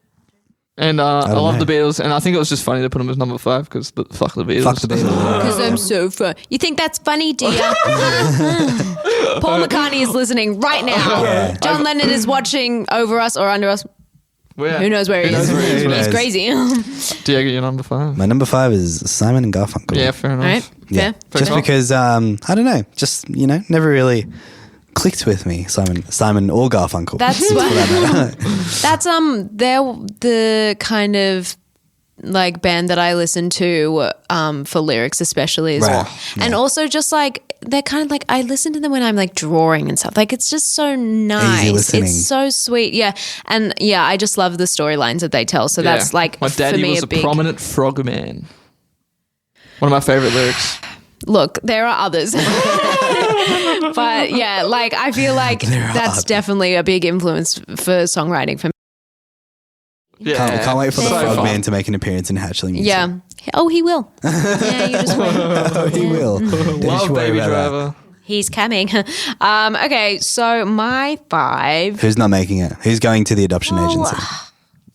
And I don't love know. the Beatles, and I think it was just funny to put them as number 5 because fuck the Beatles. fuck the Beatles. Because I'm so fun. You think that's funny, do you? Paul McCartney is listening right now. Yeah. John Lennon is watching over us or under us. Where? Who knows where he is? where he is. Who He's knows? crazy. Diego, you're number 5. My number 5 is Simon and Garfunkel. Yeah, fair enough. Right? Yeah. Fair? Just enough. because I don't know, just never really clicked with me, Simon or Garfunkel. That's For what. that matter. That's they're the kind of like band that I listen to for lyrics especially as Right. well. And also just like they're kind of like I listen to them when I'm like drawing and stuff. Like it's just so nice. listening. It's so sweet. Yeah. And yeah, I just love the storylines that they tell. So that's like my daddy for me was a big prominent frog man. One of my favorite lyrics. Look, there are others. But yeah, like I feel like that's definitely a big influence for songwriting for me. Yeah, Can't wait for the So frog fun. man to make an appearance in Hatchling. Music. Yeah. Oh, he will. Yeah, you just wait. Oh, he will. Don't you Love worry Baby about that. Driver. He's coming. Okay, so my 5. Who's not making it? Who's going to the adoption agency?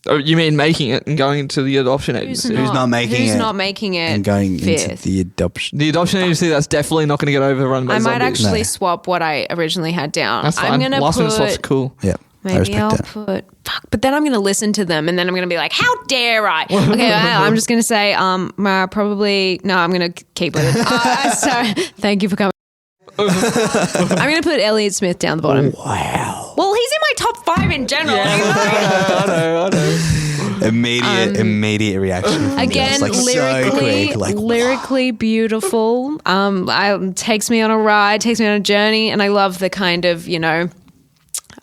Oh, you mean making it and going to the adoption agency? Who's not making Who's it not making it? And going into fifth? the adoption. The adoption agency, that's definitely not going to get overrun by I might zombies. actually No. swap what I originally had down. That's fine. I'm gonna Last minute swap's put. cool. Yeah, I Maybe respect I'll that. put. Fuck, but then I'm gonna listen to them, and then I'm gonna be like, "How dare I?" Okay, I'm just gonna say, probably no. I'm gonna keep it. So thank you for coming. I'm gonna put Elliott Smith down the bottom. Wow. Well, he's in my top 5 in general. I know. Immediate reaction. From Again, girls. Like, so lyrically, quick. Like, lyrically beautiful. Takes me on a ride, takes me on a journey, and I love the kind of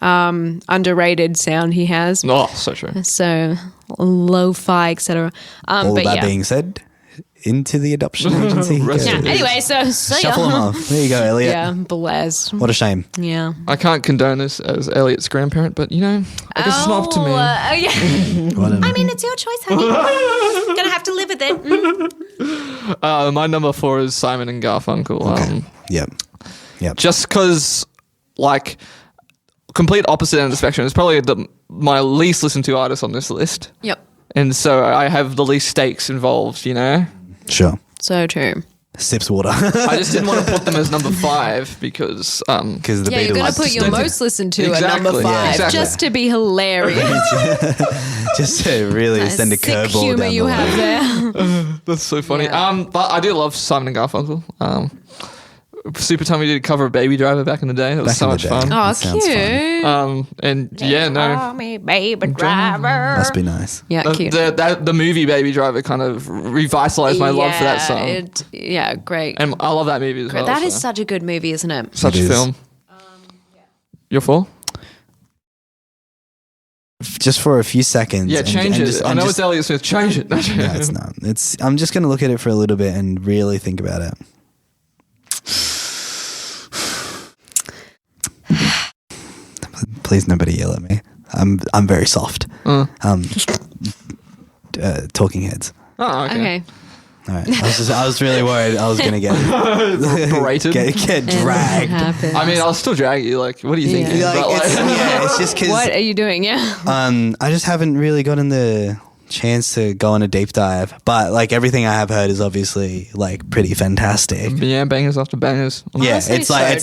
underrated sound he has. Oh, so true. So lo-fi, etc. all But that yeah. being said, into the adoption agency. he Rest goes. Yeah. Anyway, so Shuffle them off. There you go, Elliot. Yeah, bless. What a shame. Yeah. I can't condone this as Elliot's grandparent, but I guess it's not up to me. Yeah. What a- I mean, it's your choice, honey. Gonna have to live with it. My number 4 is Simon and Garfunkel. Yep. Just because, like, complete opposite end of the spectrum. It's probably my least listened to artist on this list. Yep. And so I have the least stakes involved, Sure. So true. sips water. I just didn't want to put them as number 5 because The Yeah, Beatles. you're going to put your most listened to at Exactly, number 5 yeah, exactly. just to be hilarious. just to really send a Sick curveball humor down you the have line. there. that's so funny. Yeah. But I do love Simon and Garfunkel. Super Tommy did a cover of Baby Driver back in the day. It was Back so in the much day. fun. Oh, That sounds cute. And yeah, no. Call me baby driver. Must be nice. Yeah, cute. The movie Baby Driver kind of revitalized my love for that song. Great. And I love that movie as well. That is so. such a good movie, isn't it? Such It a is. film. Just for a few seconds. Yeah, change it. I know it's Elliot Smith. Change it. No, it's not. I'm just going to look at it for a little bit and really think about it. Please, nobody yell at me. I'm very soft. Talking Heads. Oh, okay. Okay. All right. I was really worried I was going to get Berated. get dragged. Happens. I mean, I'll still drag you. Like, what are you thinking? Yeah. But, It's just because What are you doing? Yeah. I just haven't really gotten the chance to go on a deep dive. But like everything I have heard is obviously like pretty fantastic. yeah, bangers after bangers. Yeah, Honestly, it's like so true.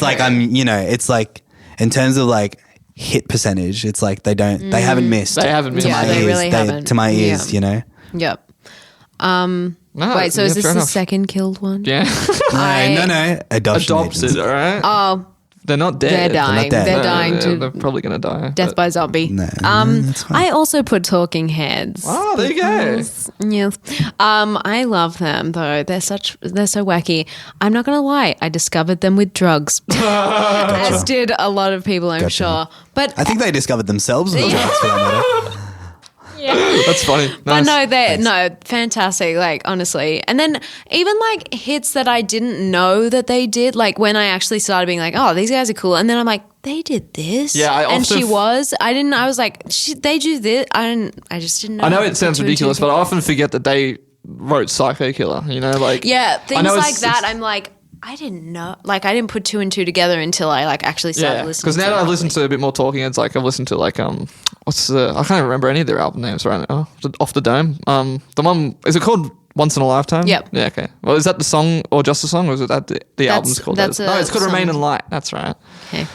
it's like in terms of like hit percentage, it's like they haven't missed. They haven't missed. to Yeah, my they ears. really haven't. To my ears, Yeah. you know. Yep. No, Wait, so yeah, is this fair the enough. second killed one? Yeah. No. Adoption. Adopted, agents. all right? Oh, They're not dead. they're dying. dead. They're No, dying They're to probably going to die. death but- by zombie. No, that's fine. I also put Talking Heads. Oh, there you go. Yes. I love them though. They're so wacky. I'm not gonna lie. I discovered them with drugs, as did a lot of people, I'm Gotcha. sure. But I think they discovered themselves. With drugs, for that matter. That's funny. But Nice. no, fantastic. Like honestly, and then even like hits that I didn't know that they did. Like when I actually started being like, oh, these guys are cool, and then I'm like, they did this. Yeah, I and also she was. I didn't. I was like, they do this. I just didn't know. I know it sounds Two and two ridiculous, but I often forget that they wrote Psycho Killer, you know? Like, yeah, I things know like it's- that. it's- I'm like, I didn't know. Like I didn't put 2 and 2 together until I like actually started Yeah, listening. because now to that it I've listened to a bit more Talking Heads, like I've listened to like I can't even remember any of their album names right now. Off the Dome. The one, is it called Once in a Lifetime? Yep. Yeah. Okay. Well, is that the song or just the song, or is it that the album's called? that's that? No, a it's called song. Remain in Light. That's right. Okay.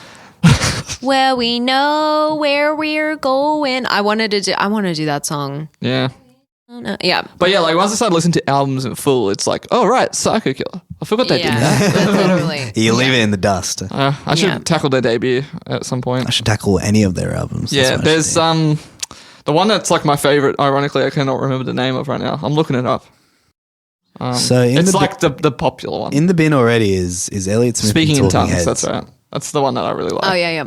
Well, we know where we're going. I want to do that song. Yeah. Yeah. But yeah, like once I started listening to albums in full, it's like, oh right, Psycho Killer. I forgot they did that. Yeah, literally. You leave it in the dust. I should Yeah. tackle their debut at some point. I should tackle any of their albums. That's Yeah, what I there's should do. the one that's like my favorite. Ironically, I cannot remember the name of right now. I'm looking it up. So in it's the like the popular one. in the bin already is Elliot Smith Speaking and in Talking tongues. Heads. That's right. That's the one that I really like. Oh yeah.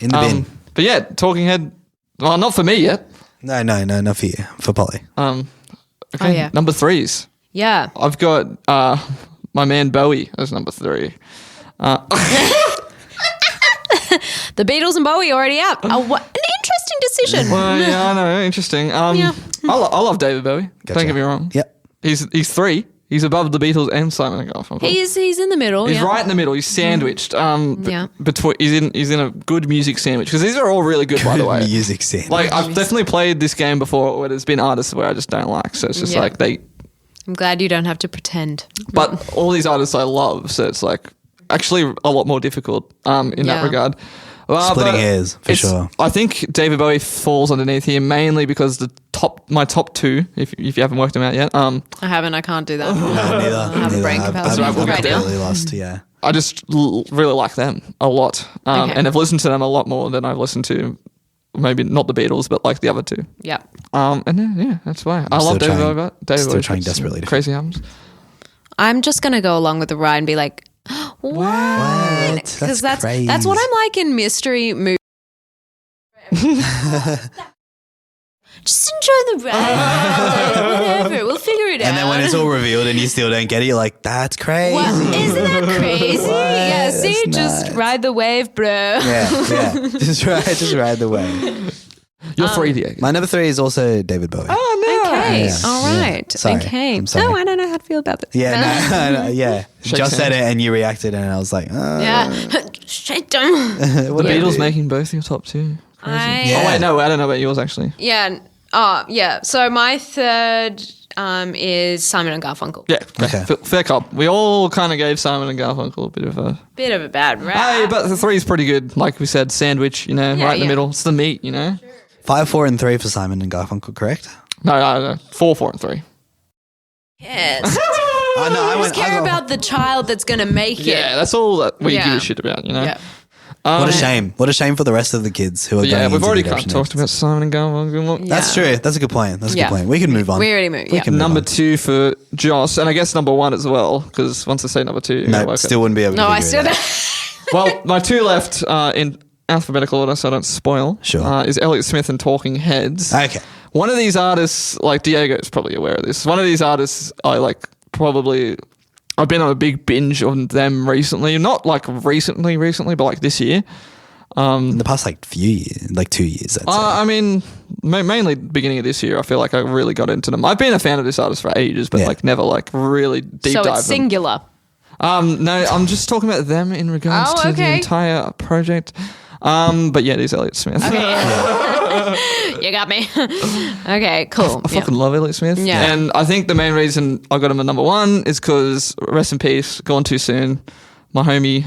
In the bin. But yeah, Talking Head. Well, not for me yet. No, not for you. For Polly. Okay, Oh, yeah. number 3s. Yeah. I've got my man Bowie as number 3. The Beatles and Bowie already out. Oh, what an interesting decision. Well, yeah, I know. Interesting. Yeah. I love David Bowie. Gotcha. Don't get me wrong. Yep. He's 3. He's above the Beatles and Simon and Garfunkel. He's in the middle. He's yeah. right in the middle. He's sandwiched. Yeah. Between he's in a good music sandwich because these are all really good, by the way. Music scene. Like I've definitely played this game before where there's been artists where I just don't like. So it's just Yeah. like they. I'm glad you don't have to pretend. But all these artists I love, so it's like actually a lot more difficult in that Yeah. regard. Splitting but hairs, for it's- sure. I think David Bowie falls underneath here mainly because my top 2, if you haven't worked them out yet, I haven't. I can't do that. No, neither. have a brain capacity right, we'll right get now. Totally lost. Yeah. I just really like them a lot. Okay. And I've listened to them a lot more than I've listened to maybe not the Beatles, but like the other 2. Yeah. And then, yeah, that's why. I still love David trying- Bowie. David still Bowie's trying got some desperately to crazy albums. I'm just gonna go along with the ride and be like, what? Because that's crazy. what I'm like in mystery movies. Just enjoy the ride. Whatever. We'll figure it out. And then when it's all revealed and you still don't get it, you're like, that's crazy. What? Isn't that crazy? Yeah, see, that's just nuts. ride the wave, bro. Yeah. Just ride the wave. You're 3, Diego. My number 3 is also David Bowie. Oh, no. Okay, Yeah. all Yeah. right. Sorry. Okay. I'm sorry. No, I don't know how to feel about this. Yeah, no, yeah. Shake Just said hands. it and you reacted and I was like, Yeah. Shake down. The Yeah. Beatles making both your top 2. I, Yeah. Oh, wait, no, I don't know about yours actually. Yeah. Oh, yeah. So my third is Simon and Garfunkel. Yeah, Okay. fair cop. We all kind of gave Simon and Garfunkel a bit of a... Bit of a bad rap. Hey, but the 3 is pretty good. Like we said, sandwich, you know, Yeah, right in the yeah. middle. It's the meat, you know. 5, 4, and 3 for Simon and Garfunkel, correct? No. 4, 4, and 3. Yes. Oh, no, I Just care about the child that's going to make it. Yeah, that's all that we Yeah. give a shit about, you know. Yeah. What a shame. What a shame for the rest of the kids who are Yeah, going we've into already the kind of adoption talked about Simon and Garfunkel. Yeah. That's true. That's a good point. That's a Yeah. good point. We can move on. We already moved, yeah. can move Number on. 2 for Joss, and I guess number 1 as well, because once I say number 2, you're gonna No, work still wouldn't be able to No, I figure it still out. Well, my 2 left in alphabetical order, so I don't spoil. Sure. Is Elliott Smith and Talking Heads. Okay. One of these artists, like Diego is probably aware of this. One of these artists, I've been on a big binge on them recently. Not like recently, but like this year. In the past, like, few years, like 2 years, I'd say. I mean, mainly beginning of this year, I feel like I really got into them. I've been a fan of this artist for ages, but Yeah. like never like really deep So dive it's them. singular. No, I'm just talking about them in regards Oh, to the okay. entire project. But yeah, it is Elliott Smith. You got me. Okay, cool. I fucking love Elliott Smith. Yeah. And I think the main reason I got him at number 1 is because, rest in peace, gone too soon, my homie.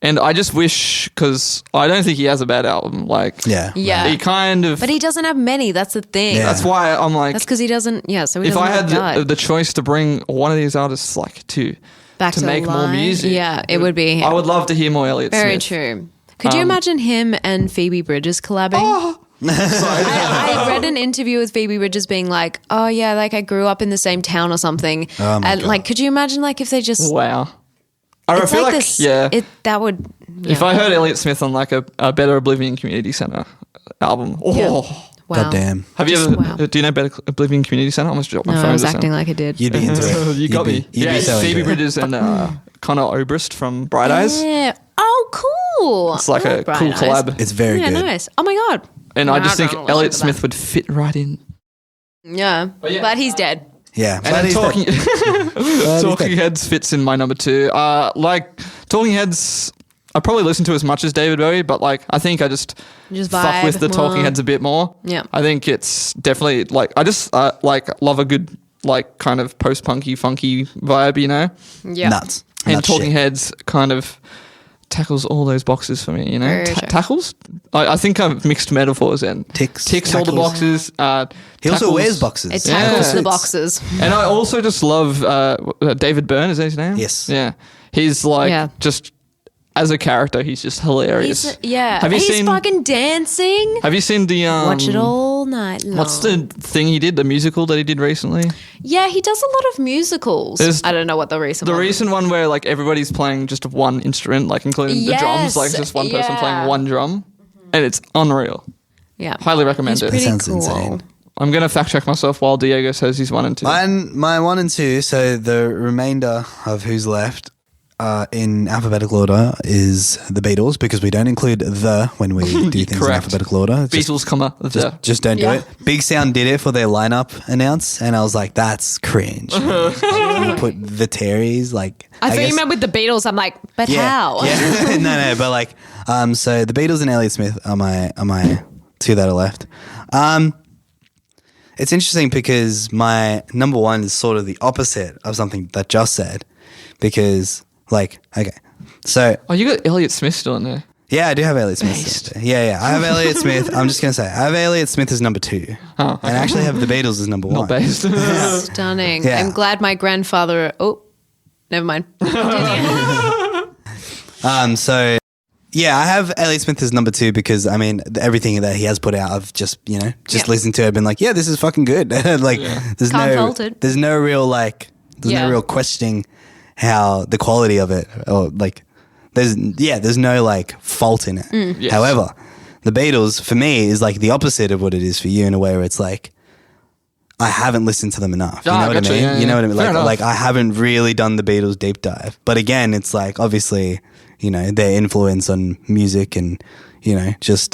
And I just wish, because I don't think he has a bad album. Like, Yeah. Yeah. he kind of. But he doesn't have many. That's the thing. Yeah. That's why I'm like, That's because he doesn't. Yeah. So he if doesn't I had die. the choice to bring one of these artists like to Back to make more life. music, Yeah, it would be him. I would love to hear more Elliott Very Smith. true. Could you imagine him and Phoebe Bridgers collabing? I read an interview with Phoebe Bridgers being like, "Oh yeah, like I grew up in the same town or something." Oh, my and God. like, could you imagine like if they just? Wow. I It's feel like, this. yeah. That would. If yeah. I heard Elliott Smith on like a Better Oblivion Community Center album, Wow. God damn. Have you Just ever? wow. Do you know Better Oblivion Community Center? I almost dropped my No, phone. I was just acting now. like I did. You'd be into it. You got me. You'd Yeah, be so Phoebe into it. Bridgers and Connor Oberst from Bright Eyes. Yeah. Oh, cool. It's like I a like Bright cool Eyes. collab. It's very Yeah, good. nice. Oh my god. And No, I just don't think listen Elliott to Smith that. would fit right in. Yeah. yeah. But he's dead. Yeah. And But then he's Talking, dead. Talking Heads fits in my number 2. Like Talking Heads, I probably listen to as much as David Bowie, but like I think I just Just fuck vibe with the Talking more. Heads a bit more. Yeah. I think it's definitely like I just like love a good like kind of post punky funky vibe, you know. Yeah. Nuts. And Nuts Talking shit. Heads kind of tackles all those boxes for me, you know. Very true. Tackles? I think I've mixed metaphors in. Ticks, all the tackles. boxes. He also tackles- wears boxes. It tackles Yeah. the boxes. And I also just love David Byrne, is that his name? Yes. Yeah. He's like Yeah. just as a character, he's just hilarious. Yeah. Have you he's seen? fucking dancing. Have you seen the? Watch it all night long. What's the thing he did? The musical that he did recently. Yeah, he does a lot of musicals. There's- I don't know what the recent The one. recent one where like everybody's playing just one instrument, like including the drums, Yes, like just one person yeah. playing one drum, and it's unreal. Yeah. Highly recommend He's it. pretty Sounds cool. insane. I'm gonna fact check myself while Diego says he's 1 and 2. My 1 and 2, so the remainder of who's left in alphabetical order is the Beatles, because we don't include the when we do things in Correct. alphabetical order. Just- Beatles, comma the. Just don't Yeah. do it. Big Sound did it for their lineup announce, and I was like, that's cringe. You put the Terrys, like I thought guess- you meant with the Beatles. I'm like, but how? Yeah. no, but like, so the Beatles and Elliott Smith are my 2 that are left. It's interesting because my number 1 is sort of the opposite of something that Just said, because like, okay, so Oh, you got Elliott Smith still in there. yeah, I do have Elliott Smith. Yeah, I have Elliott Smith. I'm just gonna say I have Elliott Smith as number 2, Oh, and I actually have the Beatles as number 1. Not based. Stunning. Yeah. I'm glad my grandfather. Oh, never mind. So yeah, I have Elliott Smith as number 2 because I mean everything that he has put out, I've just Yeah. listened to it, been like, yeah, this is fucking good. Like, there's Can't fault it. there's no real like, there's Yeah. no real questioning how the quality of it, or like, there's no like fault in it. Yes. However, the Beatles for me is like the opposite of what it is for you, in a way where it's like, I haven't listened to them enough. You Ah, know what gotcha, I mean? yeah, You know yeah. what I mean? Fair Like, enough. like I haven't really done the Beatles deep dive. But again, it's like obviously, you know, their influence on music and, you know, just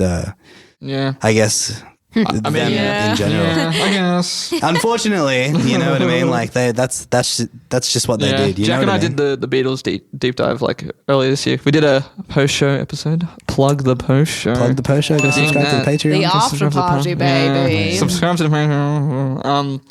Yeah. I guess I them mean, Yeah. in general. Yeah, I guess. Unfortunately, you know what I mean? Like that's just what they did. You Jack know and what I I mean? did the Beatles deep dive like earlier this year. We did a post show episode. Plug the post show. Plug the post show, go Ding subscribe to the that. Patreon. The after party, baby. Subscribe to the Patreon.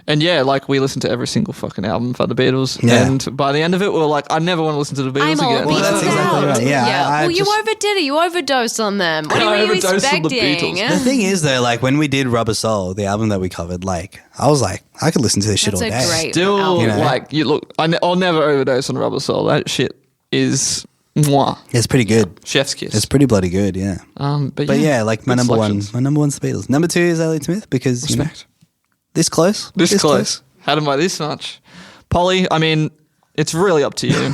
And yeah, like we listened to every single fucking album by the Beatles. Yeah. And by the end of it, we were like, I never want to listen to the Beatles I'm all again. Beatles that's exactly out. right. Yeah, I well, you just- overdid it. You overdosed on them. What I were you overdosed on the expecting? Beatles. The thing is, though, like when we did Rubber Soul, the album that we covered, like I was like, I could listen to this shit That's all a day. great Still, album. You know? like, you look, I'll never overdose on Rubber Soul. That shit is mwah. It's pretty good. Chef's kiss. It's pretty bloody good, yeah. But yeah, like my good number selections. one. My number one's the Beatles. Number 2 is Elliott Smith because you know, Respect. this close. This close. Had him by this much. Polly, I mean, it's really up to you.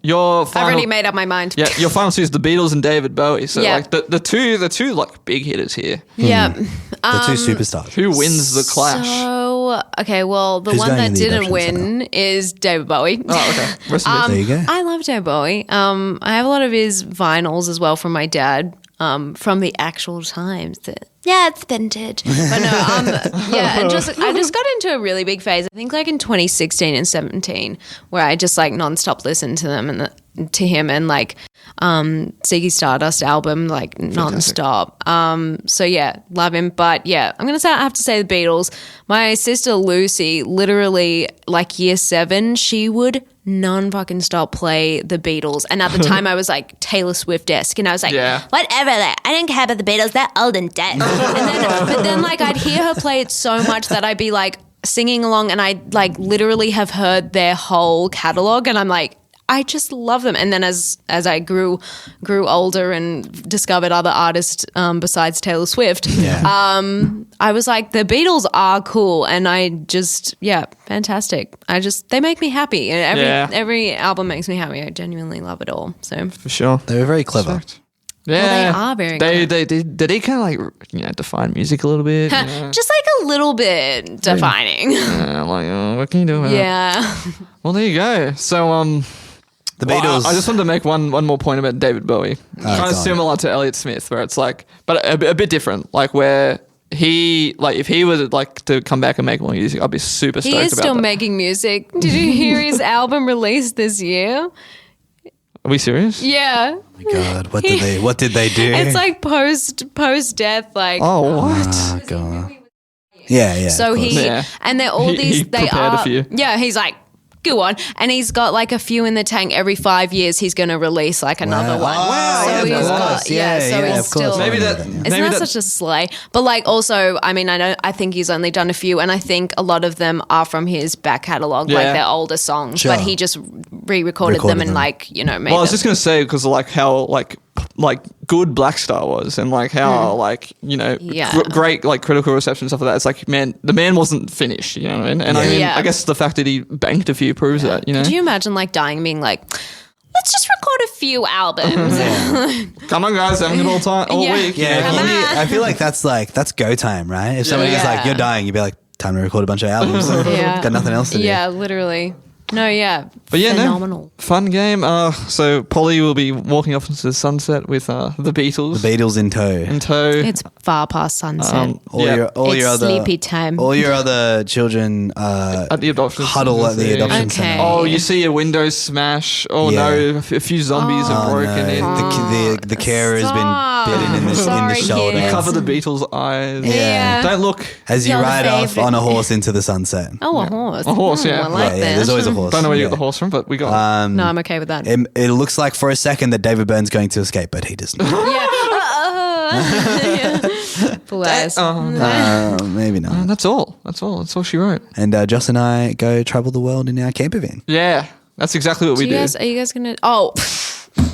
Your I've final, already made up my mind. yeah, your final two is the Beatles and David Bowie. So Yeah. like the two like big hitters here. Yeah. The two superstars. Who wins the clash? So, okay, well, the Who's one going that in the didn't adoption win is David Bowie. Oh, okay. Rest of it. There you go. I love David Bowie. I have a lot of his vinyls as well from my dad, from the actual times. Yeah, it's vintage. But no, yeah, and I just got into a really big phase. I think like in 2016 and 17, where I just like nonstop listened to them and to him and like Ziggy Stardust album like nonstop. So yeah, love him. But yeah, I'm gonna say I have to say the Beatles. My sister Lucy, literally like year 7, she would non-fucking stop play the Beatles. And at the time I was like Taylor Swift-esque and I was like, Yeah. whatever, I don't care about the Beatles, they're old and dead. But then like I'd hear her play it so much that I'd be like singing along and I'd like literally have heard their whole catalogue and I'm like, I just love them. And then as I grew older and discovered other artists besides Taylor Swift, I was like, the Beatles are cool. And I just, fantastic. They make me happy. And every album makes me happy. I genuinely love it all. So For sure. They were very clever. Respect. Yeah, they are very Did he kind of like define music a little bit? just like a little bit defining. What can you do about it? Yeah. Well, there you go. So The Beatles. I just wanted to make one more point about David Bowie. Kind go of on. similar to Elliott Smith, where it's like, but a bit different. Like where he, like if he was like to come back and make more music, I'd be super stoked He is about still that. making music. Did you hear his album released this year? Are we serious? Yeah. God, what did they do? It's like post death, like Oh, what? Oh God. Yeah. so of course. he Yeah. and they're all He these they prepared a are few. yeah, he's like go on. And he's got like a few in the tank. Every 5 years he's gonna release like another one. Wow, So yeah, he's of got course. so Yeah, he's of course. still Maybe that. Isn't Maybe that such a slay? But like also, I mean, I think he's only done a few, and I think a lot of them are from his back catalogue, Yeah. like they're older songs. Sure. But he just re-recorded them and them. like made Well, I was them. just gonna say because like how like good Black Star was, and like how like Yeah. great like critical reception and stuff like that. It's like the man wasn't finished, you know what I mean? And I mean, Yeah. I guess the fact that he banked a few proves that, you know. Could you imagine like dying and being like, let's just record a few albums? Come on, guys, having a good all Yeah. week. Yeah, Come on. I feel like that's go time, right? If somebody's Yeah. like, you're dying, you'd be like, time to record a bunch of albums. Yeah. Got nothing else to do. Yeah, literally. No, yeah. But yeah, phenomenal. no, fun game. So Polly will be walking off into the sunset with the Beatles The Beatles in tow. in tow. It's far past sunset. All your It's other sleepy time. All your other children at the adoption huddle at the center. adoption Okay. center. Oh, you see a window smash. Oh Yeah. no, a few zombies have Oh, broken in. no. The carer has Stop. been bitten in the Sorry, shoulder. kids. Cover the Beatles' eyes. Yeah. Don't look. As you You're the ride off favourite. on a horse into the sunset. Oh, a horse. A horse, yeah. I like yeah, that. there's always a horse. Don't know where you Yeah. got the horse from, but we got. No, I'm okay with that. It looks like for a second that David Byrne's going to escape, but he doesn't. Bless. Maybe not. That's all. That's all she wrote. And Joss and I go travel the world in our camper van. Yeah, that's exactly what we do. Are you guys gonna? Oh,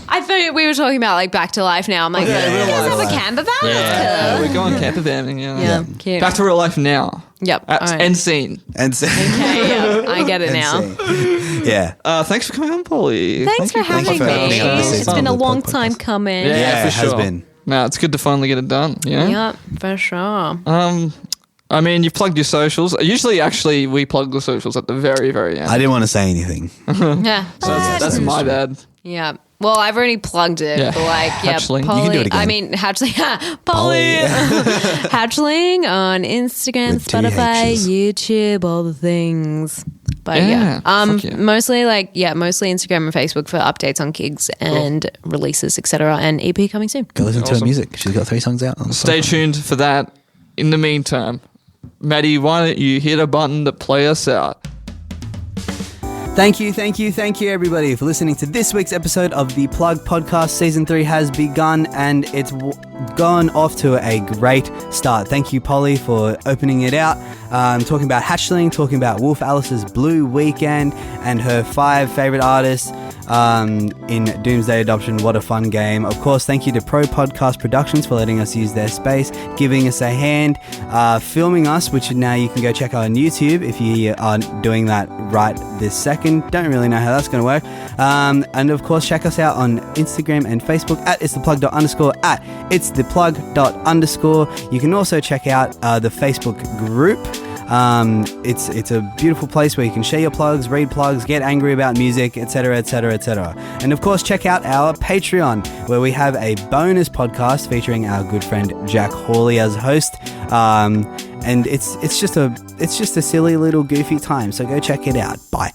I thought we were talking about like back to life now. I'm like, Yeah, you real guys have life. a camper van? Yeah, we're going camper vanning. Yeah, cute. Back to real life now. Yep. All right. End scene. And so, Okay, yeah, I get it now. yeah. Thanks for coming on, Polly. Thanks for Thank you having for me. opening up this It's season been a of the long podcast. time coming. Yeah, it for has sure. been. No, it's good to finally get it done. Yeah. Yep, for sure. I mean, you've plugged your socials. Usually, actually, we plug the socials at the very, very end. I didn't want to say anything. Yeah. So that's my bad. Yeah. Well, I've already plugged it. Yeah. But like, yeah, Hatchling. You Polly, can do it again. I mean, Hatchling. Polly. Hatchling on Instagram, With two Spotify, H's. YouTube, all the things. But Yeah, fuck yeah. mostly Instagram and Facebook for updates on gigs and releases, etc. And EP coming soon. Go listen to her Awesome. music. She's got 3 songs out. On Stay Spotify. tuned for that. In the meantime, Maddie, why don't you hit a button to play us out? Thank you, everybody, for listening to this week's episode of the Plug Podcast. Season 3 has begun, and it's gone off to a great start. Thank you, Polly, for opening it out. Talking about Hatchling, talking about Wolf Alice's Blue Weekend, and her 5 favourite artists in Doomsday Adoption. What a fun game. Of course, thank you to ProPodcast Productions for letting us use their space, giving us a hand, filming us, which now you can go check out on YouTube if you are doing that right this second. Don't really know how that's going to work. And of course, check us out on Instagram and Facebook at itstheplug._, at itstheplug._. You can also check out the Facebook group. It's a beautiful place where you can share your plugs, read plugs, get angry about music, etc., etc., etc. And of course, check out our Patreon, where we have a bonus podcast featuring our good friend Jack Hawley as host. And it's just a silly little goofy time. So go check it out. Bye.